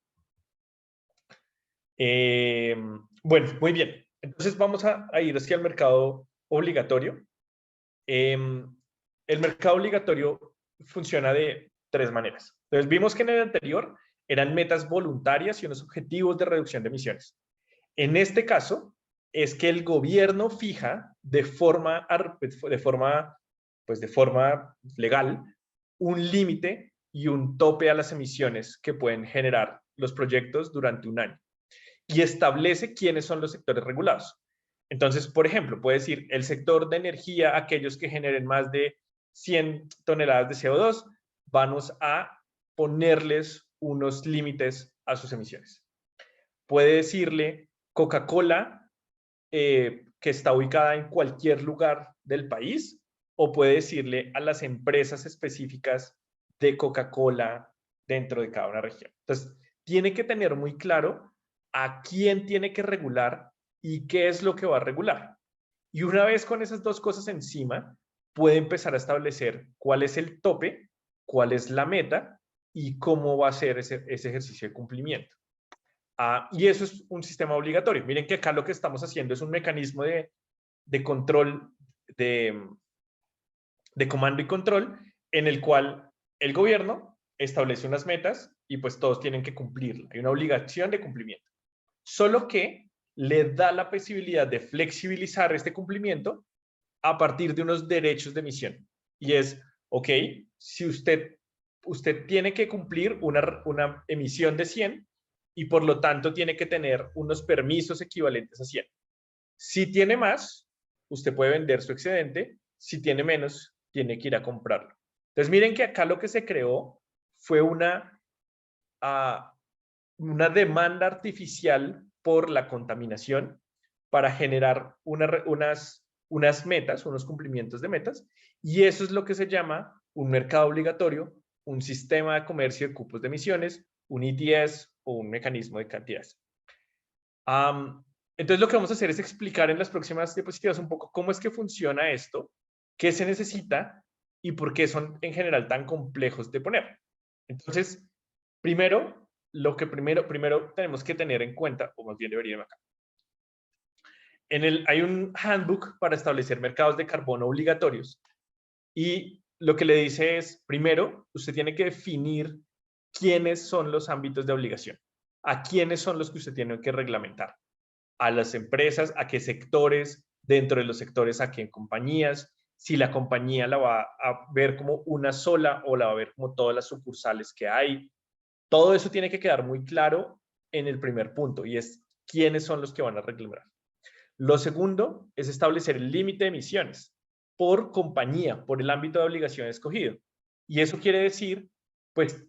Bueno, muy bien. Entonces vamos a ir hacia el mercado obligatorio. El mercado obligatorio funciona de tres maneras. Entonces vimos que en el anterior eran metas voluntarias y unos objetivos de reducción de emisiones. En este caso es que el gobierno fija de forma legal un límite y un tope a las emisiones que pueden generar los proyectos durante un año y establece quiénes son los sectores regulados. Entonces, por ejemplo, puede decir el sector de energía, aquellos que generen más de 100 toneladas de CO2, vamos a ponerles unos límites a sus emisiones. Puede decirle Coca-Cola, que está ubicada en cualquier lugar del país, o puede decirle a las empresas específicas de Coca-Cola dentro de cada una región. Entonces, tiene que tener muy claro a quién tiene que regular y qué es lo que va a regular. Y una vez con esas dos cosas encima, puede empezar a establecer cuál es el tope, cuál es la meta y cómo va a ser ese ejercicio de cumplimiento. Y eso es un sistema obligatorio. Miren que acá lo que estamos haciendo es un mecanismo de control, de comando y control, en el cual el gobierno establece unas metas y pues todos tienen que cumplirla. Hay una obligación de cumplimiento. Solo que le da la posibilidad de flexibilizar este cumplimiento a partir de unos derechos de emisión. Y es, ok, si usted tiene que cumplir una emisión de 100 y por lo tanto tiene que tener unos permisos equivalentes a 100. Si tiene más, usted puede vender su excedente. Si tiene menos, tiene que ir a comprarlo. Entonces miren que acá lo que se creó fue una demanda artificial por la contaminación para generar unas metas, unos cumplimientos de metas, y eso es lo que se llama un mercado obligatorio, un sistema de comercio de cupos de emisiones, un ETS o un mecanismo de cantidades. Entonces lo que vamos a hacer es explicar en las próximas diapositivas un poco cómo es que funciona esto, qué se necesita y por qué son en general tan complejos de poner. Entonces, primero tenemos que tener en cuenta, o más bien debería ir acá. Hay un handbook para establecer mercados de carbono obligatorios y lo que le dice es, primero, usted tiene que definir quiénes son los ámbitos de obligación, a quiénes son los que usted tiene que reglamentar, a las empresas, a qué sectores, dentro de los sectores, a qué compañías, si la compañía la va a ver como una sola o la va a ver como todas las sucursales que hay. Todo eso tiene que quedar muy claro en el primer punto y es quiénes son los que van a reglamentar. Lo segundo es establecer el límite de emisiones. por compañía, por el ámbito de obligación escogido. Y eso quiere decir, pues,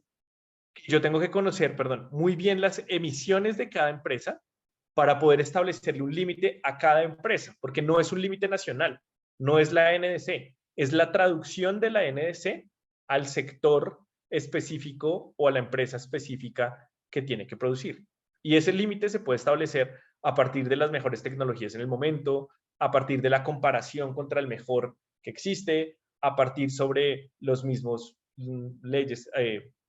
que yo tengo que conocer, perdón, muy bien las emisiones de cada empresa para poder establecerle un límite a cada empresa, porque no es un límite nacional, no es la NDC, es la traducción de la NDC al sector específico o a la empresa específica que tiene que producir. Y ese límite se puede establecer a partir de las mejores tecnologías en el momento, a partir de la comparación contra el mejor que existe, a partir sobre los mismos leyes,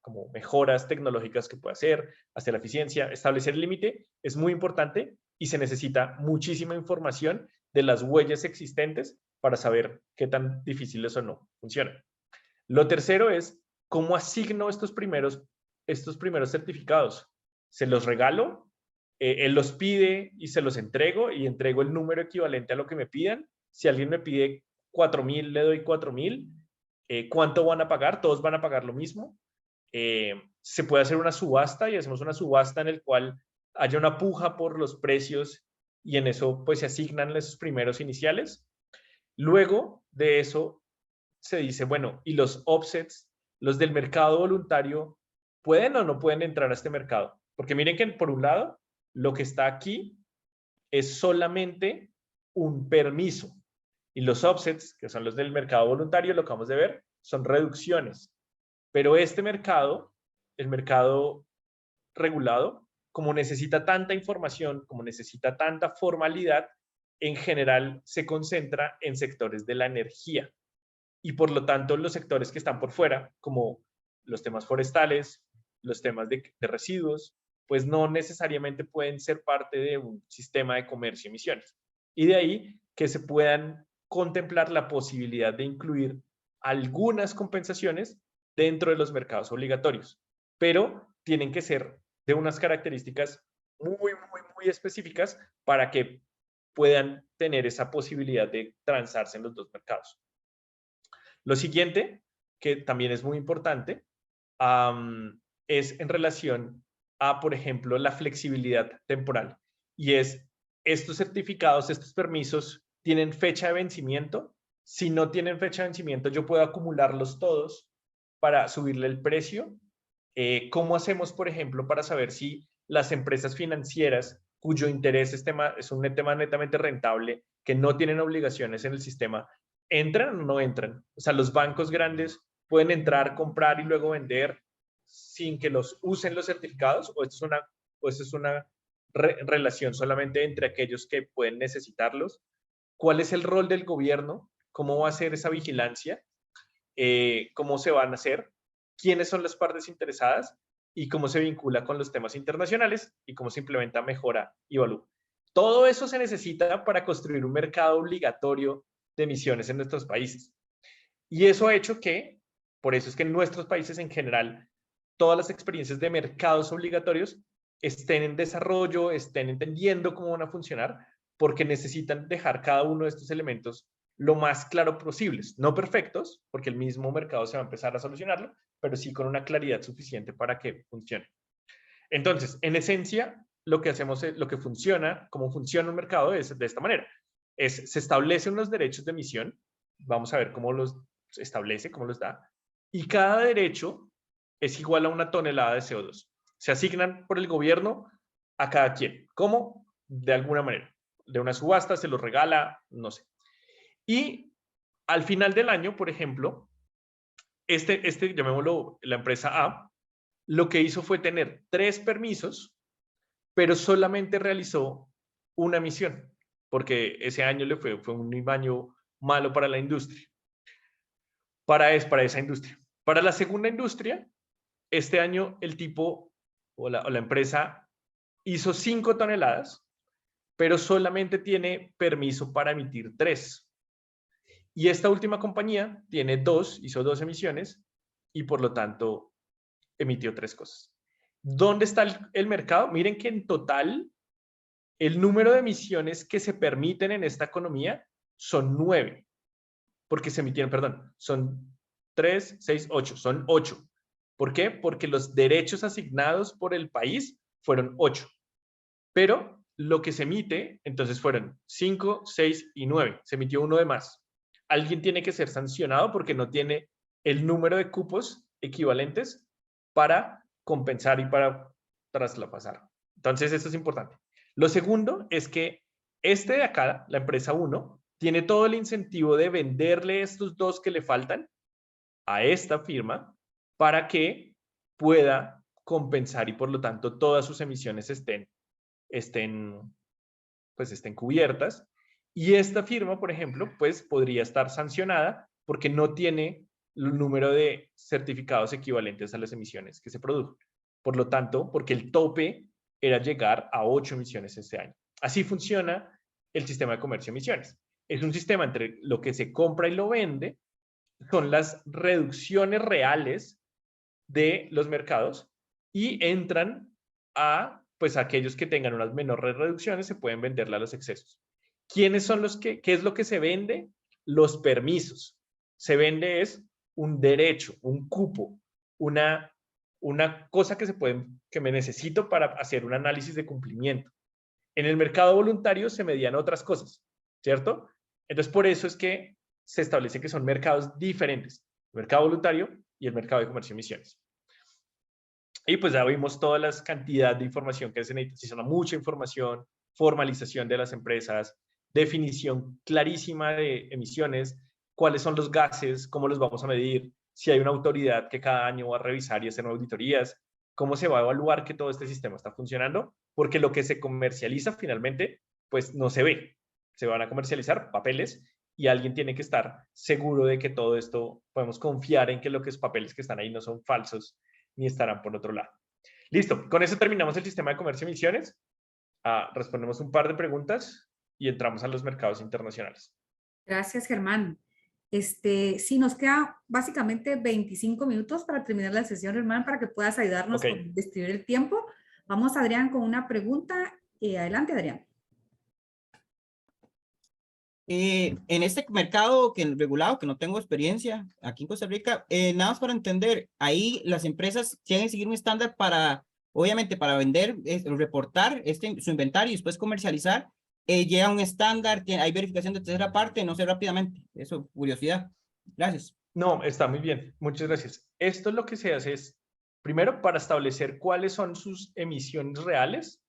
como mejoras tecnológicas que puede hacer, hacia la eficiencia. Establecer el límite es muy importante y se necesita muchísima información de las huellas existentes para saber qué tan difíciles o no funcionan. Lo tercero es cómo asigno estos primeros certificados. ¿Se los regalo? Él los pide y se los entrego y entrego el número equivalente a lo que me pidan. Si alguien me pide 4,000, le doy 4,000. ¿Cuánto van a pagar? Todos van a pagar lo mismo. Se puede hacer una subasta y hacemos una subasta en el cual haya una puja por los precios y en eso pues se asignan esos primeros iniciales. Luego de eso se dice, bueno, ¿y los offsets, los del mercado voluntario, pueden o no pueden entrar a este mercado? Porque miren que por un lado, lo que está aquí es solamente un permiso y los offsets, que son los del mercado voluntario, lo que vamos a ver, son reducciones. Pero este mercado, el mercado regulado, como necesita tanta información, como necesita tanta formalidad, en general se concentra en sectores de la energía. Y por lo tanto, los sectores que están por fuera, como los temas forestales, los temas de residuos, pues no necesariamente pueden ser parte de un sistema de comercio y emisiones. Y de ahí que se puedan contemplar la posibilidad de incluir algunas compensaciones dentro de los mercados obligatorios, pero tienen que ser de unas características muy específicas para que puedan tener esa posibilidad de transarse en los dos mercados. Lo siguiente, que también es muy importante, es en relación a, por ejemplo, la flexibilidad temporal. Y es, estos certificados, estos permisos, ¿tienen fecha de vencimiento? Si no tienen fecha de vencimiento, yo puedo acumularlos todos para subirle el precio. ¿Cómo hacemos, por ejemplo, para saber si las empresas financieras cuyo interés es un tema netamente rentable, que no tienen obligaciones en el sistema, entran o no entran? O sea, los bancos grandes pueden entrar, comprar y luego vender sin que los usen los certificados, o esto es una relación solamente entre aquellos que pueden necesitarlos. ¿Cuál es el rol del gobierno? ¿Cómo va a ser esa vigilancia? ¿Cómo se van a hacer? ¿Quiénes son las partes interesadas? Y cómo se vincula con los temas internacionales y cómo se implementa mejora y valor. Todo eso se necesita para construir un mercado obligatorio de emisiones en nuestros países. Y eso ha hecho que, por eso es que en nuestros países en general, todas las experiencias de mercados obligatorios estén en desarrollo, estén entendiendo cómo van a funcionar, porque necesitan dejar cada uno de estos elementos lo más claro posibles. No perfectos, porque el mismo mercado se va a empezar a solucionarlo, pero sí con una claridad suficiente para que funcione. Entonces, en esencia, lo que hacemos, lo que funciona, cómo funciona un mercado es de esta manera. Se establecen unos derechos de emisión, vamos a ver cómo los establece, cómo los da, y cada derecho es igual a 1 tonelada de CO2. Se asignan por el gobierno a cada quien. ¿Cómo? De alguna manera. De una subasta, se los regala, no sé. Y al final del año, por ejemplo, llamémoslo la empresa A, lo que hizo fue tener 3 permisos, pero solamente realizó una emisión, porque ese año fue un año malo para la industria. Para esa industria. Para la segunda industria, este año el tipo o la empresa hizo 5 toneladas, pero solamente tiene permiso para emitir 3. Y esta última compañía tiene hizo 2 emisiones y por lo tanto emitió 3 cosas. ¿Dónde está el mercado? Miren que en total el número de emisiones que se permiten en esta economía son 9. Porque se emitieron, perdón, son 3, 6, 8, son 8. ¿Por qué? Porque los derechos asignados por el país fueron 8. Pero lo que se emite, entonces fueron 5, 6 y 9. Se emitió uno de más. alguien tiene que ser sancionado porque no tiene el número de cupos equivalentes para compensar y para traspasar. Entonces, esto es importante. Lo segundo es que este de acá, la empresa 1, tiene todo el incentivo de venderle estos 2 que le faltan a esta firma para que pueda compensar y por lo tanto todas sus emisiones estén cubiertas. Y esta firma, por ejemplo, pues podría estar sancionada porque no tiene el número de certificados equivalentes a las emisiones que se produjo. Por lo tanto, porque el tope era llegar a 8 emisiones este año. Así funciona el sistema de comercio de emisiones. Es un sistema entre lo que se compra y lo vende, son las reducciones reales de los mercados y entran a, pues, aquellos que tengan unas menores reducciones, se pueden venderle a los excesos. ¿Quiénes son los qué es lo que se vende? Los permisos. Se vende es un derecho, un cupo, una cosa que me necesito para hacer un análisis de cumplimiento. En el mercado voluntario se medían otras cosas, ¿cierto? Entonces, por eso es que se establece que son mercados diferentes, el mercado voluntario y el mercado de comercio de emisiones. Y pues ya vimos toda la cantidad de información que se necesita, si son mucha información, formalización de las empresas, definición clarísima de emisiones, cuáles son los gases, cómo los vamos a medir, si hay una autoridad que cada año va a revisar y hacer auditorías, cómo se va a evaluar que todo este sistema está funcionando, porque lo que se comercializa finalmente, pues no se ve. Se van a comercializar papeles y alguien tiene que estar seguro de que todo esto, podemos confiar en que los papeles que están ahí no son falsos ni estarán por otro lado. Listo, con eso terminamos el sistema de comercio de emisiones. Respondemos un par de preguntas y entramos a los mercados internacionales. Gracias, Germán. Sí, nos queda básicamente 25 minutos para terminar la sesión, Germán, para que puedas ayudarnos con distribuir el tiempo. Vamos, Adrián, con una pregunta. Adelante, Adrián. En este mercado regulado, que no tengo experiencia aquí en Costa Rica, nada más para entender, ahí las empresas tienen que seguir un estándar para, obviamente, para vender, reportar su inventario y después comercializar. Llega un estándar, hay verificación de tercera parte, no sé rápidamente. Eso, curiosidad. Gracias. No, está muy bien. Muchas gracias. Esto lo que se hace es, primero, para establecer cuáles son sus emisiones reales,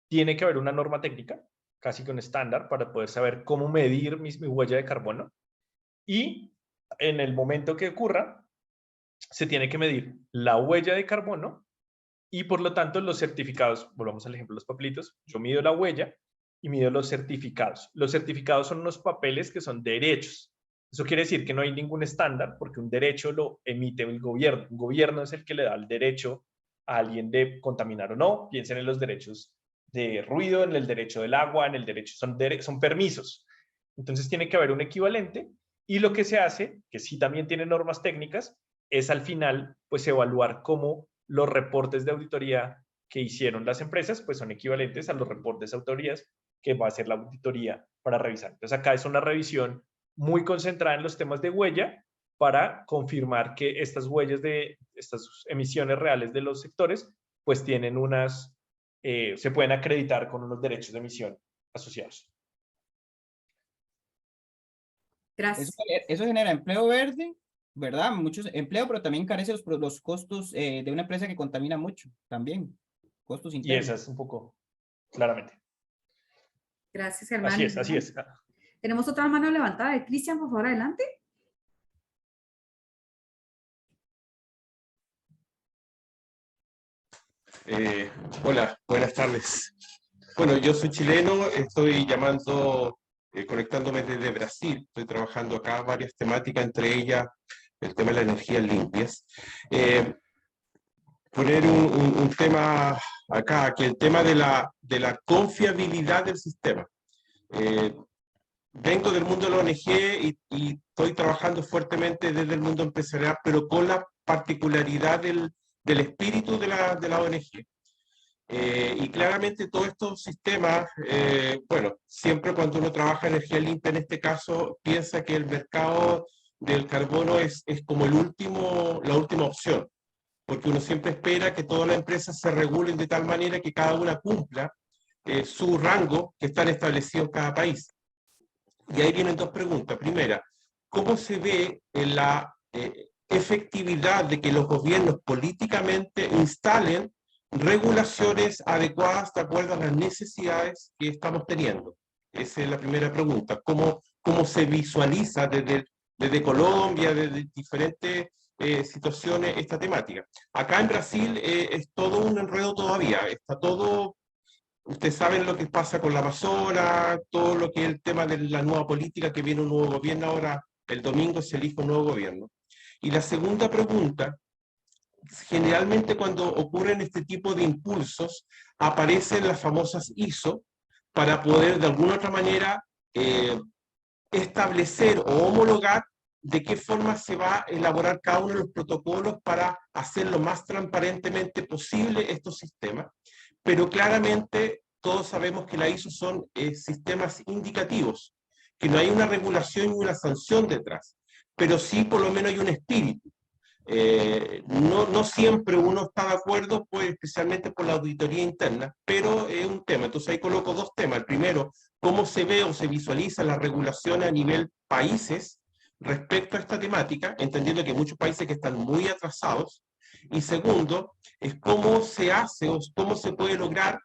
tiene que haber una norma técnica, casi que un estándar, para poder saber cómo medir mi huella de carbono. Y en el momento que ocurra, se tiene que medir la huella de carbono y por lo tanto los certificados. Volvamos al ejemplo de los papelitos. Yo mido la huella y mido los certificados. Los certificados son unos papeles que son derechos. Eso quiere decir que no hay ningún estándar porque un derecho lo emite el gobierno. Un gobierno es el que le da el derecho a alguien de contaminar o no. Piensen en los derechos de ruido, en el derecho del agua, en el derecho, son permisos. Entonces tiene que haber un equivalente y lo que se hace, que sí también tiene normas técnicas, es al final pues evaluar cómo los reportes de auditoría que hicieron las empresas pues son equivalentes a los reportes de autorías que va a hacer la auditoría para revisar. Entonces acá es una revisión muy concentrada en los temas de huella para confirmar que estas huellas de estas emisiones reales de los sectores pues tienen se pueden acreditar con unos derechos de emisión asociados. Gracias. Eso genera empleo verde, ¿verdad? Muchos empleos, pero también carece los costos de una empresa que contamina mucho, también. Costos internos. Y esa es un poco, claramente. Gracias, Germán. Así es, así es. Tenemos otra mano levantada de Cristian, por favor, adelante. Hola, buenas tardes. Bueno, yo soy chileno, estoy conectándome desde Brasil. Estoy trabajando acá varias temáticas, entre ellas el tema de las energías limpias. Poner un tema acá, que el tema de la confiabilidad del sistema. Vengo del mundo de la ONG y estoy trabajando fuertemente desde el mundo empresarial, pero con la particularidad del espíritu de la ONG. Y claramente todos estos sistemas, bueno, siempre cuando uno trabaja en energía limpia, en este caso, piensa que el mercado del carbono es como la última opción, porque uno siempre espera que todas las empresas se regulen de tal manera que cada una cumpla su rango que están establecidos en cada país. Y ahí vienen dos preguntas. Primera, cómo se ve la efectividad de que los gobiernos políticamente instalen regulaciones adecuadas de acuerdo a las necesidades que estamos teniendo. Esa es la primera pregunta. ¿Cómo se visualiza desde Colombia, desde diferentes situaciones esta temática? Acá en Brasil es todo un enredo todavía. Está todo, ustedes saben lo que pasa con la Amazonas, todo lo que es el tema de la nueva política, que viene un nuevo gobierno ahora, el domingo se elige un nuevo gobierno. Y la segunda pregunta, generalmente cuando ocurren este tipo de impulsos, aparecen las famosas ISO para poder de alguna otra manera establecer o homologar de qué forma se va a elaborar cada uno de los protocolos para hacer lo más transparentemente posible estos sistemas. Pero claramente todos sabemos que la ISO son sistemas indicativos, que no hay una regulación y una sanción detrás, pero sí por lo menos hay un espíritu. No siempre uno está de acuerdo, pues, especialmente por la auditoría interna, pero es un tema. Entonces ahí coloco dos temas. El primero, cómo se ve o se visualiza la regulación a nivel países respecto a esta temática, entendiendo que hay muchos países que están muy atrasados. Y segundo, es cómo se hace o cómo se puede lograr,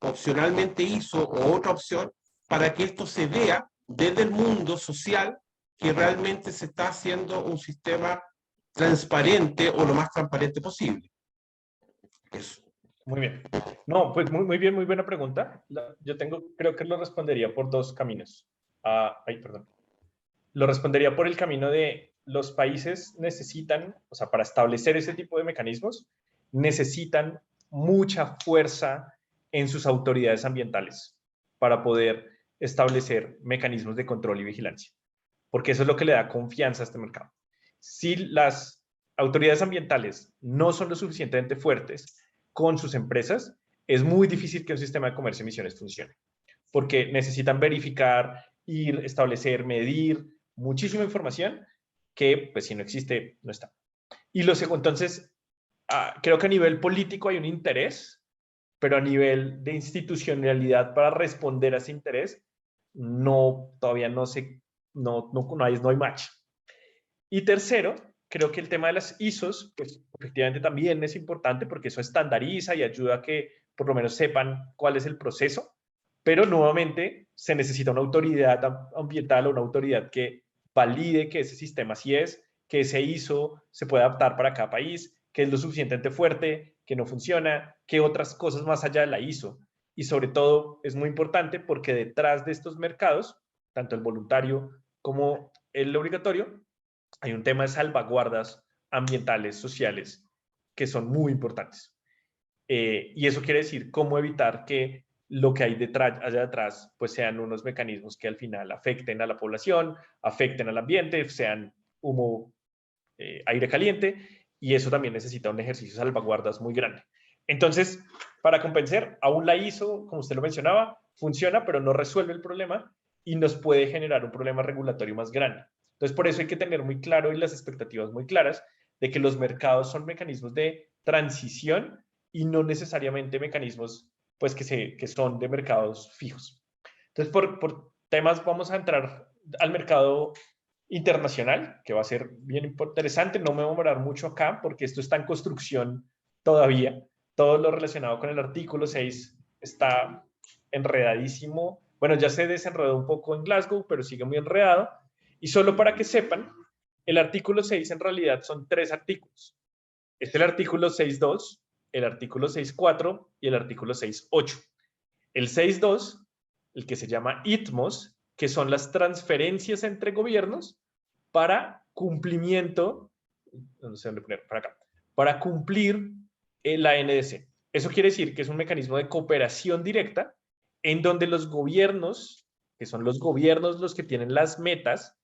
opcionalmente ISO o otra opción, para que esto se vea desde el mundo social que realmente se está haciendo un sistema transparente o lo más transparente posible. Eso. Muy bien. No, pues muy bien, muy buena pregunta. Creo que lo respondería por dos caminos. Perdón. Lo respondería por el camino de los países necesitan, o sea, para establecer ese tipo de mecanismos, necesitan mucha fuerza en sus autoridades ambientales para poder establecer mecanismos de control y vigilancia, porque eso es lo que le da confianza a este mercado. Si las autoridades ambientales no son lo suficientemente fuertes con sus empresas, es muy difícil que un sistema de comercio de emisiones funcione, porque necesitan verificar, ir, establecer, medir muchísima información que, pues, si no existe, no está. Y lo segundo, entonces, creo que a nivel político hay un interés, pero a nivel de institucionalidad para responder a ese interés, todavía no hay match. Y tercero, creo que el tema de las ISOs, pues efectivamente también es importante porque eso estandariza y ayuda a que por lo menos sepan cuál es el proceso, pero nuevamente se necesita una autoridad ambiental o una autoridad que valide que ese sistema sí es, que ese ISO se puede adaptar para cada país, que es lo suficientemente fuerte, que no funciona, que otras cosas más allá de la ISO. Y sobre todo es muy importante porque detrás de estos mercados, tanto el voluntario como el obligatorio, hay un tema de salvaguardas ambientales, sociales, que son muy importantes. Y eso quiere decir cómo evitar que lo que hay allá detrás, pues sean unos mecanismos que al final afecten a la población, afecten al ambiente, sean humo, aire caliente, y eso también necesita un ejercicio de salvaguardas muy grande. Entonces, para compensar, aún la ISO, como usted lo mencionaba, funciona, pero no resuelve el problema y nos puede generar un problema regulatorio más grande. Entonces, por eso hay que tener muy claro y las expectativas muy claras de que los mercados son mecanismos de transición y no necesariamente mecanismos, pues, que son de mercados fijos. Entonces, por temas, vamos a entrar al mercado internacional, que va a ser bien interesante. No me voy a demorar mucho acá porque esto está en construcción todavía. Todo lo relacionado con el artículo 6 está enredadísimo. Bueno, ya se desenredó un poco en Glasgow, pero sigue muy enredado. Y solo para que sepan, el artículo 6 en realidad son 3 artículos. Es el artículo 6.2, el artículo 6.4 y el artículo 6.8. El 6.2, el que se llama ITMOS, que son las transferencias entre gobiernos para cumplimiento, no sé dónde poner, para acá, para cumplir la NDC. Eso quiere decir que es un mecanismo de cooperación directa en donde los gobiernos, que son los gobiernos los que tienen las metas,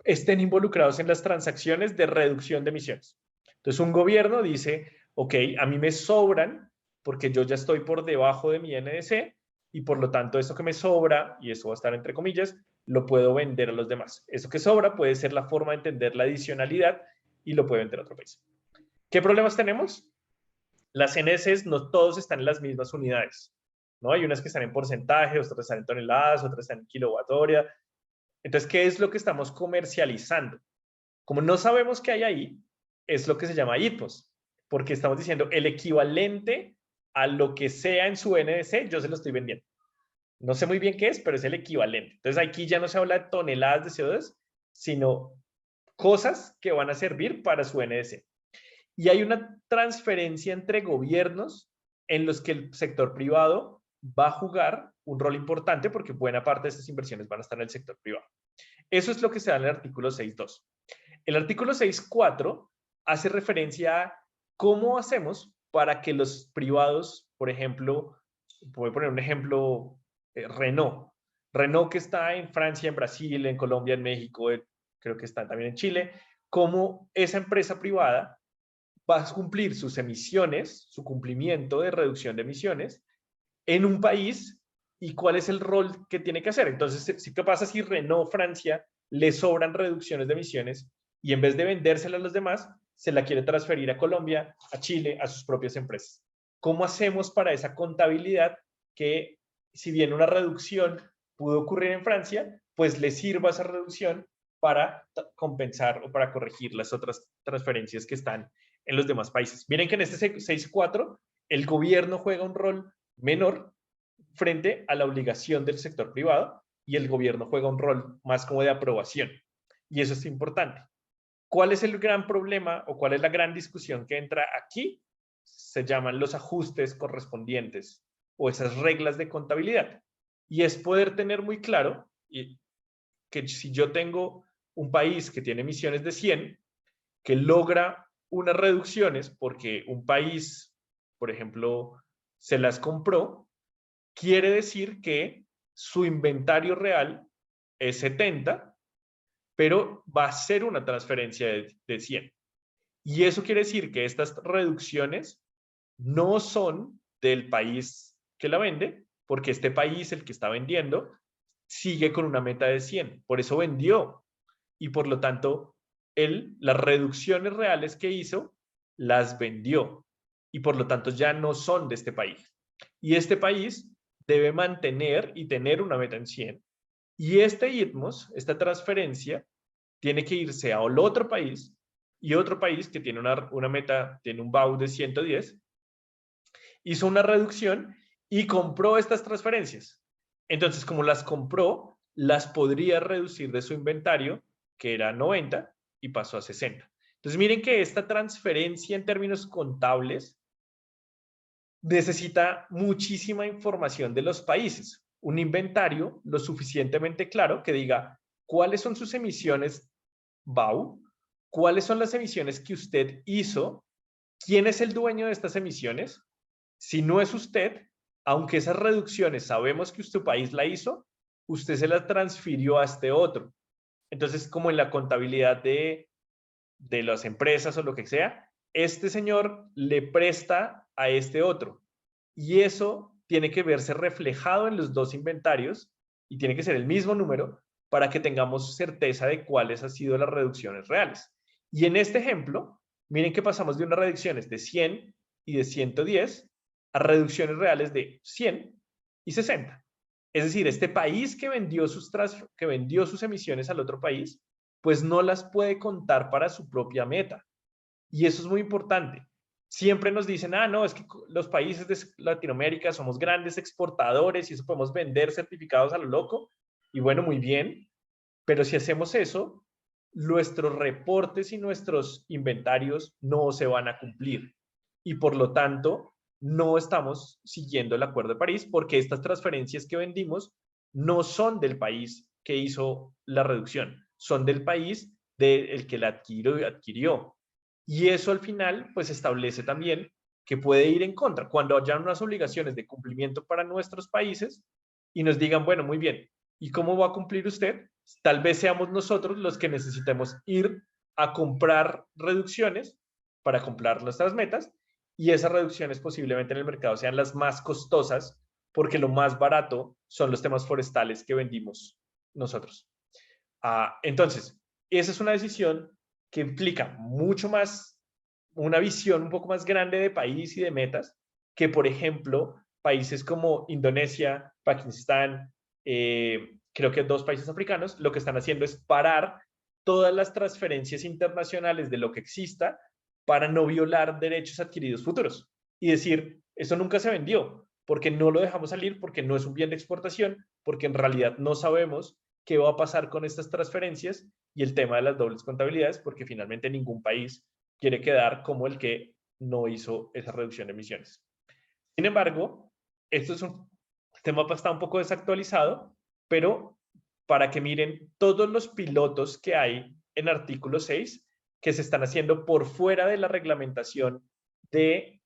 estén involucrados en las transacciones de reducción de emisiones. Entonces, un gobierno dice, ok, a mí me sobran porque yo ya estoy por debajo de mi NDC y por lo tanto eso que me sobra, y eso va a estar entre comillas, lo puedo vender a los demás. Eso que sobra puede ser la forma de entender la adicionalidad y lo puede vender a otro país. ¿Qué problemas tenemos? Las NDCs no todos están en las mismas unidades, ¿no? Hay unas que están en porcentaje, otras están en toneladas, otras están en kilowatt hora. Entonces, ¿qué es lo que estamos comercializando? Como no sabemos qué hay ahí, es lo que se llama ITMOS, porque estamos diciendo el equivalente a lo que sea en su NDC, yo se lo estoy vendiendo. No sé muy bien qué es, pero es el equivalente. Entonces, aquí ya no se habla de toneladas de CO2, sino cosas que van a servir para su NDC. Y hay una transferencia entre gobiernos en los que el sector privado va a jugar un rol importante porque buena parte de estas inversiones van a estar en el sector privado. Eso es lo que se da en el artículo 6.2. El artículo 6.4 hace referencia a cómo hacemos para que los privados, por ejemplo, voy a poner un ejemplo, Renault. Renault que está en Francia, en Brasil, en Colombia, en México, creo que está también en Chile, cómo esa empresa privada va a cumplir sus emisiones, su cumplimiento de reducción de emisiones en un país y cuál es el rol que tiene que hacer. Entonces, ¿qué pasa si Renault Francia le sobran reducciones de emisiones y en vez de vendérsela a los demás, se la quiere transferir a Colombia, a Chile, a sus propias empresas? ¿Cómo hacemos para esa contabilidad que, si bien una reducción pudo ocurrir en Francia, pues le sirva esa reducción para compensar o para corregir las otras transferencias que están en los demás países? Miren que en este 6.4 el gobierno juega un rol menor frente a la obligación del sector privado y el gobierno juega un rol más como de aprobación. Y eso es importante. ¿Cuál es el gran problema o cuál es la gran discusión que entra aquí? Se llaman los ajustes correspondientes o esas reglas de contabilidad. Y es poder tener muy claro que si yo tengo un país que tiene emisiones de 100, que logra unas reducciones porque un país, por ejemplo, se las compró, quiere decir que su inventario real es 70, pero va a ser una transferencia de 100. Y eso quiere decir que estas reducciones no son del país que la vende, porque este país, el que está vendiendo, sigue con una meta de 100. Por eso vendió. Y por lo tanto, él, las reducciones reales que hizo, las vendió. Y por lo tanto, ya no son de este país. Y este país debe mantener y tener una meta en 100. Y este ITMOS, esta transferencia, tiene que irse al otro país y otro país que tiene una meta, tiene un BAU de 110, hizo una reducción y compró estas transferencias. Entonces, como las compró, las podría reducir de su inventario, que era 90, y pasó a 60. Entonces, miren que esta transferencia en términos contables necesita muchísima información de los países. Un inventario lo suficientemente claro que diga cuáles son sus emisiones BAU, cuáles son las emisiones que usted hizo, quién es el dueño de estas emisiones. Si no es usted, aunque esas reducciones sabemos que su país la hizo, usted se las transfirió a este otro. Entonces, como en la contabilidad de las empresas o lo que sea, este señor le presta a este otro. Y eso tiene que verse reflejado en los dos inventarios y tiene que ser el mismo número para que tengamos certeza de cuáles han sido las reducciones reales. Y en este ejemplo, miren que pasamos de unas reducciones de 100 y de 110 a reducciones reales de 100 y 60. Es decir, este país que vendió sus emisiones al otro país, pues no las puede contar para su propia meta. Y eso es muy importante. Siempre nos dicen, no, es que los países de Latinoamérica somos grandes exportadores y eso podemos vender certificados a lo loco. Y bueno, muy bien, pero si hacemos eso, nuestros reportes y nuestros inventarios no se van a cumplir. Y por lo tanto, no estamos siguiendo el Acuerdo de París porque estas transferencias que vendimos no son del país que hizo la reducción, son del país del que la adquirió. Y eso al final, pues establece también que puede ir en contra. Cuando haya unas obligaciones de cumplimiento para nuestros países y nos digan, bueno, muy bien, ¿y cómo va a cumplir usted? Tal vez seamos nosotros los que necesitemos ir a comprar reducciones para cumplir nuestras metas y esas reducciones posiblemente en el mercado sean las más costosas porque lo más barato son los temas forestales que vendimos nosotros. Entonces, esa es una decisión que implica mucho más, una visión un poco más grande de país y de metas que, por ejemplo, países como Indonesia, Pakistán, creo que 2 países africanos, lo que están haciendo es parar todas las transferencias internacionales de lo que exista para no violar derechos adquiridos futuros. Y decir, eso nunca se vendió, porque no lo dejamos salir, porque no es un bien de exportación, porque en realidad no sabemos qué va a pasar con estas transferencias y el tema de las dobles contabilidades, porque finalmente ningún país quiere quedar como el que no hizo esa reducción de emisiones. Sin embargo, esto es un tema que está un poco desactualizado, pero para que miren todos los pilotos que hay en artículo 6 que se están haciendo por fuera de la reglamentación del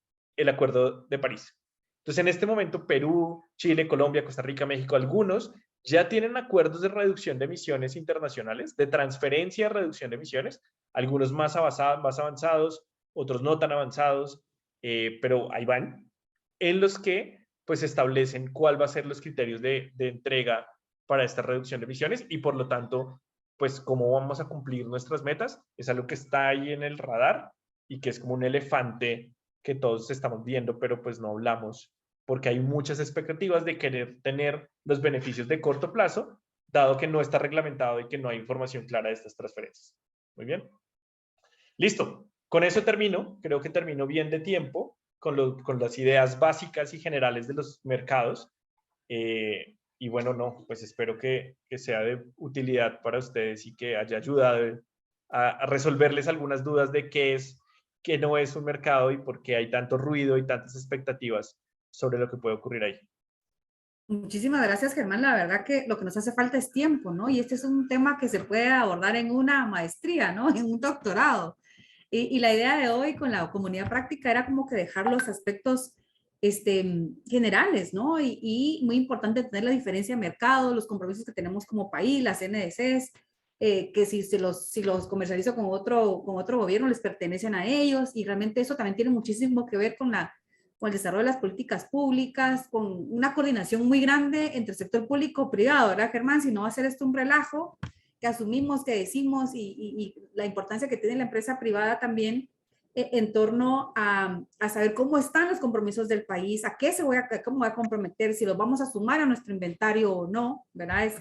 Acuerdo de París. Entonces, en este momento, Perú, Chile, Colombia, Costa Rica, México, algunos ya tienen acuerdos de reducción de emisiones internacionales, de transferencia de reducción de emisiones, algunos más avanzados, otros no tan avanzados, pero ahí van, en los que pues establecen cuál va a ser los criterios de entrega para esta reducción de emisiones y por lo tanto, pues cómo vamos a cumplir nuestras metas, es algo que está ahí en el radar y que es como un elefante que todos estamos viendo, pero pues no hablamos, porque hay muchas expectativas de querer tener los beneficios de corto plazo, dado que no está reglamentado y que no hay información clara de estas transferencias. Muy bien. Listo. Con eso termino. Creo que termino bien de tiempo con las ideas básicas y generales de los mercados. Y bueno, no, pues espero que sea de utilidad para ustedes y que haya ayudado a resolverles algunas dudas de qué no es un mercado y por qué hay tanto ruido y tantas expectativas sobre lo que puede ocurrir ahí. Muchísimas gracias, Germán. La verdad que lo que nos hace falta es tiempo, ¿no? Y este es un tema que se puede abordar en una maestría, ¿no? En un doctorado. Y la idea de hoy con la comunidad práctica era como que dejar los aspectos generales, ¿no? Y muy importante tener la diferencia de mercado, los compromisos que tenemos como país, las NDCs, que si los comercializo con otro gobierno les pertenecen a ellos y realmente eso también tiene muchísimo que ver con el desarrollo de las políticas públicas, con una coordinación muy grande entre el sector público y privado, ¿verdad, Germán? Si no va a ser esto un relajo que asumimos, que decimos y la importancia que tiene la empresa privada también en torno a saber cómo están los compromisos del país, a qué cómo voy a comprometer, si los vamos a sumar a nuestro inventario o no, ¿verdad?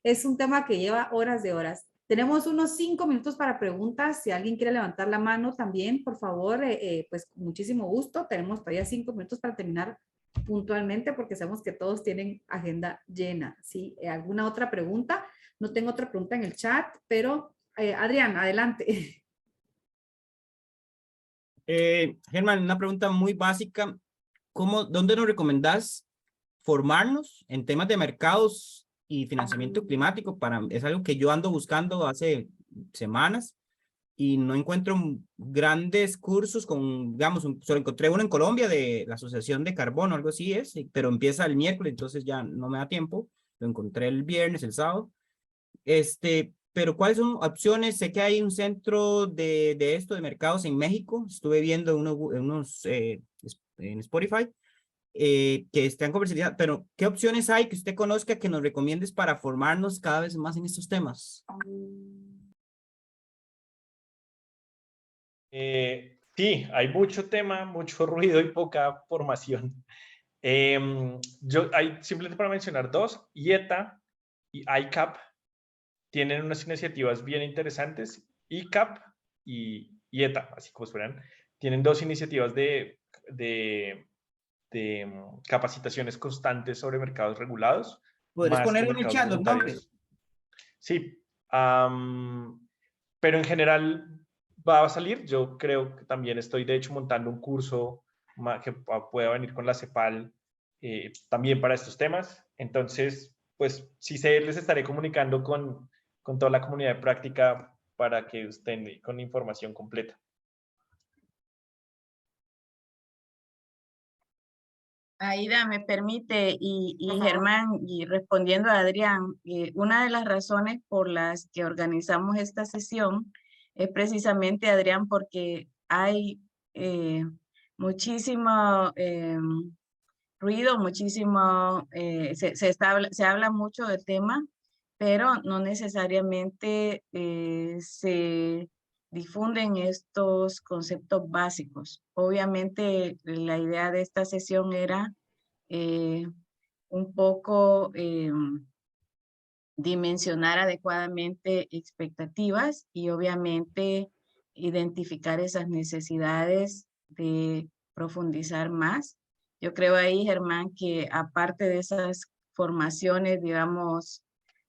Es un tema que lleva horas de horas. Tenemos unos 5 minutos para preguntas. Si alguien quiere levantar la mano también, por favor, pues con muchísimo gusto. Tenemos todavía 5 minutos para terminar puntualmente porque sabemos que todos tienen agenda llena. ¿Sí? ¿Alguna otra pregunta? No tengo otra pregunta en el chat, pero Adrián, adelante. Germán, una pregunta muy básica. ¿Dónde nos recomendás formarnos en temas de mercados y financiamiento climático? Es algo que yo ando buscando hace semanas y no encuentro grandes cursos digamos, solo encontré uno en Colombia de la Asociación de Carbono, algo así es, pero empieza el miércoles, entonces ya no me da tiempo. Lo encontré el viernes, el sábado. Pero ¿cuáles son opciones? Sé que hay un centro de esto de mercados en México. Estuve viendo en Spotify que están comercializados, pero ¿qué opciones hay que usted conozca que nos recomiendes para formarnos cada vez más en estos temas? Sí, hay mucho tema, mucho ruido y poca formación. Simplemente para mencionar 2, IETA y ICAP tienen unas iniciativas bien interesantes. ICAP y IETA, así como esperan, tienen 2 iniciativas de capacitaciones constantes sobre mercados regulados. ¿Podrías más que poner en el mercados chat los voluntarios. nombres? Sí, pero en general va a salir. Yo creo que también estoy de hecho montando un curso que pueda venir con la CEPAL también para estos temas. Entonces, pues sí les estaré comunicando con toda la comunidad de práctica para que estén con información completa. Aida, me permite, y Germán, y respondiendo a Adrián, una de las razones por las que organizamos esta sesión es precisamente, Adrián, porque hay muchísimo ruido, muchísimo, se habla mucho del tema, pero no necesariamente se difunden estos conceptos básicos. Obviamente, la idea de esta sesión era un poco dimensionar adecuadamente expectativas y obviamente identificar esas necesidades de profundizar más. Yo creo ahí, Germán, que aparte de esas formaciones, digamos,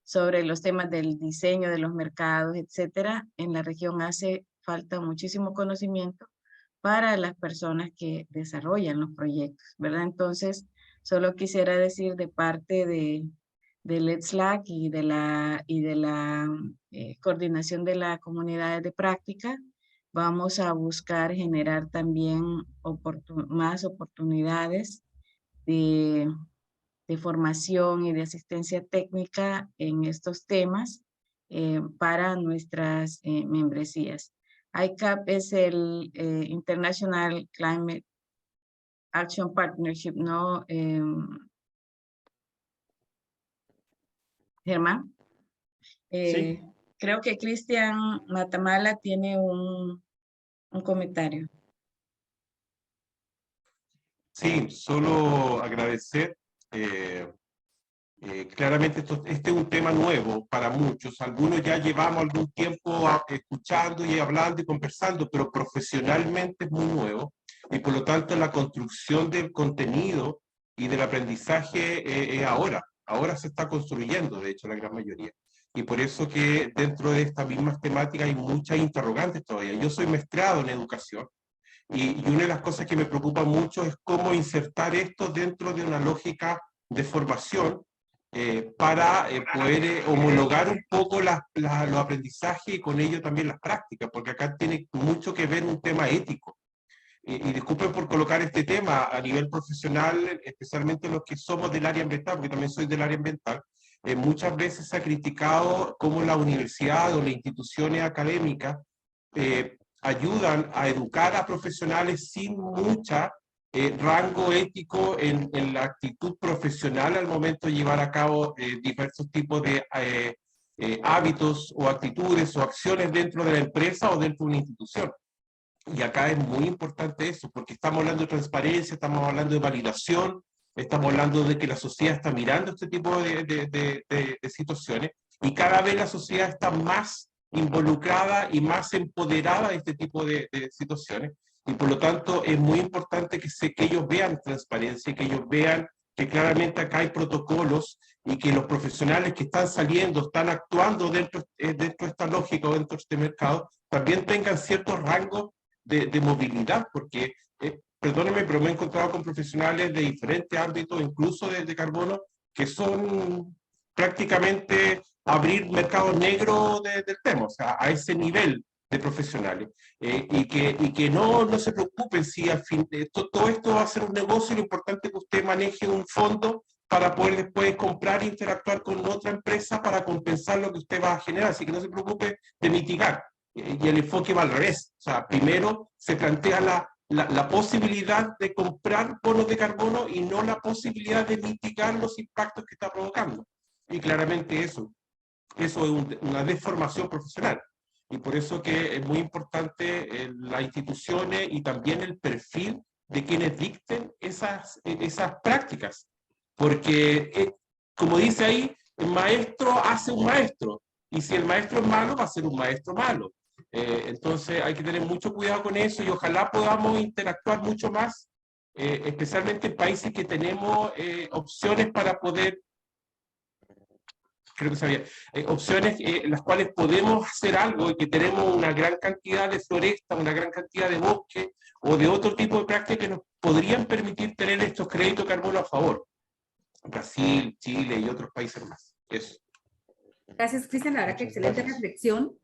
sobre los temas del diseño de los mercados, etcétera, en la región hace falta muchísimo conocimiento para las personas que desarrollan los proyectos, ¿verdad? Entonces, solo quisiera decir de parte del ETSLAC y de la coordinación de las comunidades de práctica, vamos a buscar generar también más oportunidades de formación y de asistencia técnica en estos temas para nuestras membresías. ICAP es el International Climate Action Partnership, ¿no? Germán. Sí. Creo que Cristian Matamala tiene un comentario. Sí, solo agradecer. Claramente este es un tema nuevo para muchos. Algunos ya llevamos algún tiempo escuchando y hablando y conversando, pero profesionalmente es muy nuevo. Y por lo tanto la construcción del contenido y del aprendizaje es ahora. Ahora se está construyendo, de hecho, la gran mayoría. Y por eso que dentro de estas mismas temáticas hay muchas interrogantes todavía. Yo soy maestrado en educación. Y una de las cosas que me preocupa mucho es cómo insertar esto dentro de una lógica de formación para poder homologar un poco los aprendizajes y con ello también las prácticas, porque acá tiene mucho que ver un tema ético. Y disculpen por colocar este tema a nivel profesional, especialmente los que somos del área ambiental, porque también soy del área ambiental. Muchas veces se ha criticado cómo la universidad o las instituciones académicas ayudan a educar a profesionales sin mucha rango ético en la actitud profesional al momento de llevar a cabo diversos tipos de hábitos o actitudes o acciones dentro de la empresa o dentro de una institución. Y acá es muy importante eso, porque estamos hablando de transparencia, estamos hablando de validación, estamos hablando de que la sociedad está mirando este tipo de situaciones y cada vez la sociedad está más involucrada y más empoderada de este tipo de situaciones. Y por lo tanto es muy importante que ellos vean transparencia, que ellos vean que claramente acá hay protocolos y que los profesionales que están saliendo, están actuando dentro de esta lógica o dentro de este mercado, también tengan ciertos rangos de movilidad, porque, perdónenme, pero me he encontrado con profesionales de diferentes ámbitos, incluso de carbono, que son prácticamente abrir mercados negros del tema, o sea, a ese nivel de profesionales, y que no se preocupen si al fin todo esto va a ser un negocio, lo importante es que usted maneje un fondo para poder después comprar e interactuar con otra empresa para compensar lo que usted va a generar, así que no se preocupe de mitigar. Y el enfoque va al revés. O sea, primero se plantea la posibilidad de comprar bonos de carbono y no la posibilidad de mitigar los impactos que está provocando. Y claramente eso es una deformación profesional. Y por eso que es muy importante las instituciones y también el perfil de quienes dicten esas prácticas. Porque, como dice ahí, el maestro hace un maestro. Y si el maestro es malo, va a ser un maestro malo. Entonces hay que tener mucho cuidado con eso y ojalá podamos interactuar mucho más, especialmente en países que tenemos opciones para poder, creo que sabía, opciones en las cuales podemos hacer algo y que tenemos una gran cantidad de floresta, una gran cantidad de bosque o de otro tipo de prácticas que nos podrían permitir tener estos créditos de carbono a favor. Brasil, Chile y otros países más. Eso. Gracias, Cristian. La verdad que excelente reflexión.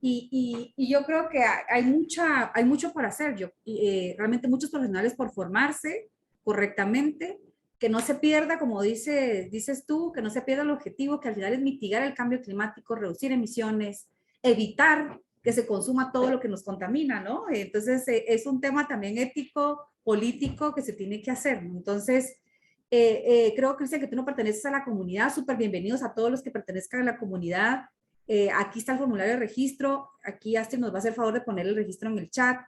Y yo creo que hay mucho por hacer. Realmente muchos profesionales por formarse correctamente, que no se pierda, como dices tú, que no se pierda el objetivo, que al final es mitigar el cambio climático, reducir emisiones, evitar que se consuma todo lo que nos contamina, ¿no? Entonces, es un tema también ético, político, que se tiene que hacer, ¿no? Entonces, creo, Cristian, que tú no perteneces a la comunidad. Súper bienvenidos a todos los que pertenezcan a la comunidad. Aquí está el formulario de registro. Aquí Astrid nos va a hacer favor de poner el registro en el chat.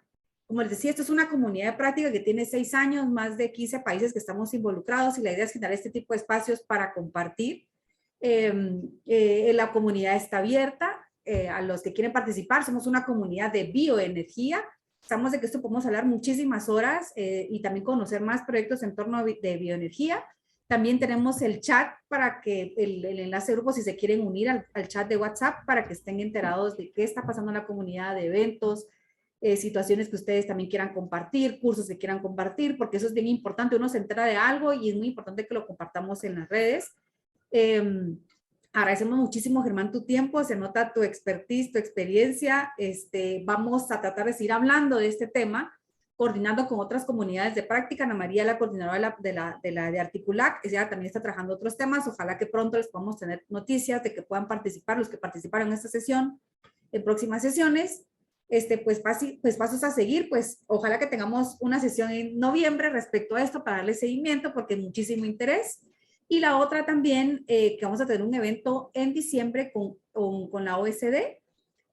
Como les decía, esto es una comunidad de práctica que tiene 6 años, más de 15 países que estamos involucrados y la idea es generar este tipo de espacios para compartir La comunidad está abierta a los que quieren participar. Somos una comunidad de bioenergía. Estamos de que esto podemos hablar muchísimas horas y también conocer más proyectos en torno de bioenergía. También tenemos el chat para que el enlace de grupo, si se quieren unir al chat de WhatsApp, para que estén enterados de qué está pasando en la comunidad, de eventos, situaciones que ustedes también quieran compartir, cursos que quieran compartir, porque eso es bien importante. Uno se entera de algo y es muy importante que lo compartamos en las redes. Agradecemos muchísimo, Germán, tu tiempo, se nota tu expertise, tu experiencia. Vamos a tratar de seguir hablando de este tema, coordinando con otras comunidades de práctica. Ana María, la coordinadora de Articulac, ella también está trabajando otros temas. Ojalá que pronto les podamos tener noticias de que puedan participar los que participaron en esta sesión, en próximas sesiones. Pues pasos a seguir, pues ojalá que tengamos una sesión en noviembre respecto a esto para darle seguimiento, porque hay muchísimo interés. Y la otra también, que vamos a tener un evento en diciembre con la OSD,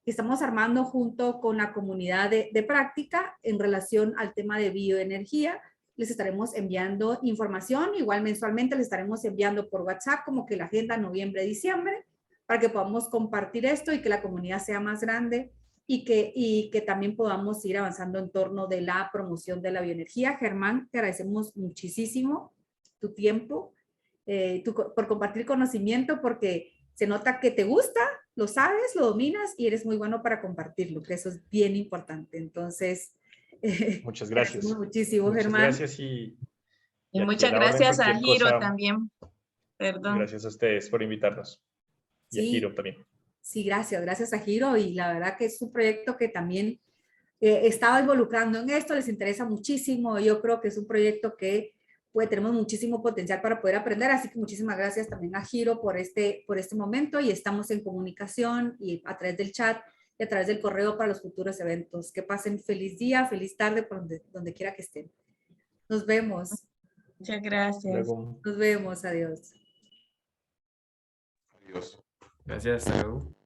que estamos armando junto con la comunidad de práctica en relación al tema de bioenergía. Les estaremos enviando información, igual mensualmente les estaremos enviando por WhatsApp como que la agenda noviembre-diciembre, para que podamos compartir esto y que la comunidad sea más grande y que también podamos ir avanzando en torno de la promoción de la bioenergía. Germán, te agradecemos muchísimo tu tiempo, por compartir conocimiento, porque se nota que te gusta, lo sabes, lo dominas y eres muy bueno para compartirlo, que eso es bien importante. Entonces, muchas gracias. Muchísimo, muchas Germán. Gracias Y aquí muchas a la orden, gracias a cualquier Giro cosa. también. Perdón. Gracias a ustedes por invitarnos. Y a Sí. Giro también. Sí, gracias a Giro, y la verdad que es un proyecto que también estaba involucrando en esto, les interesa muchísimo. Yo creo que es un proyecto que tenemos muchísimo potencial para poder aprender, así que muchísimas gracias también a Giro por este momento, y estamos en comunicación y a través del chat y a través del correo para los futuros eventos. Que pasen feliz día, feliz tarde, por donde quiera que estén. Nos vemos. Muchas gracias. Luego. Nos vemos, adiós. Adiós. Gracias, hasta luego.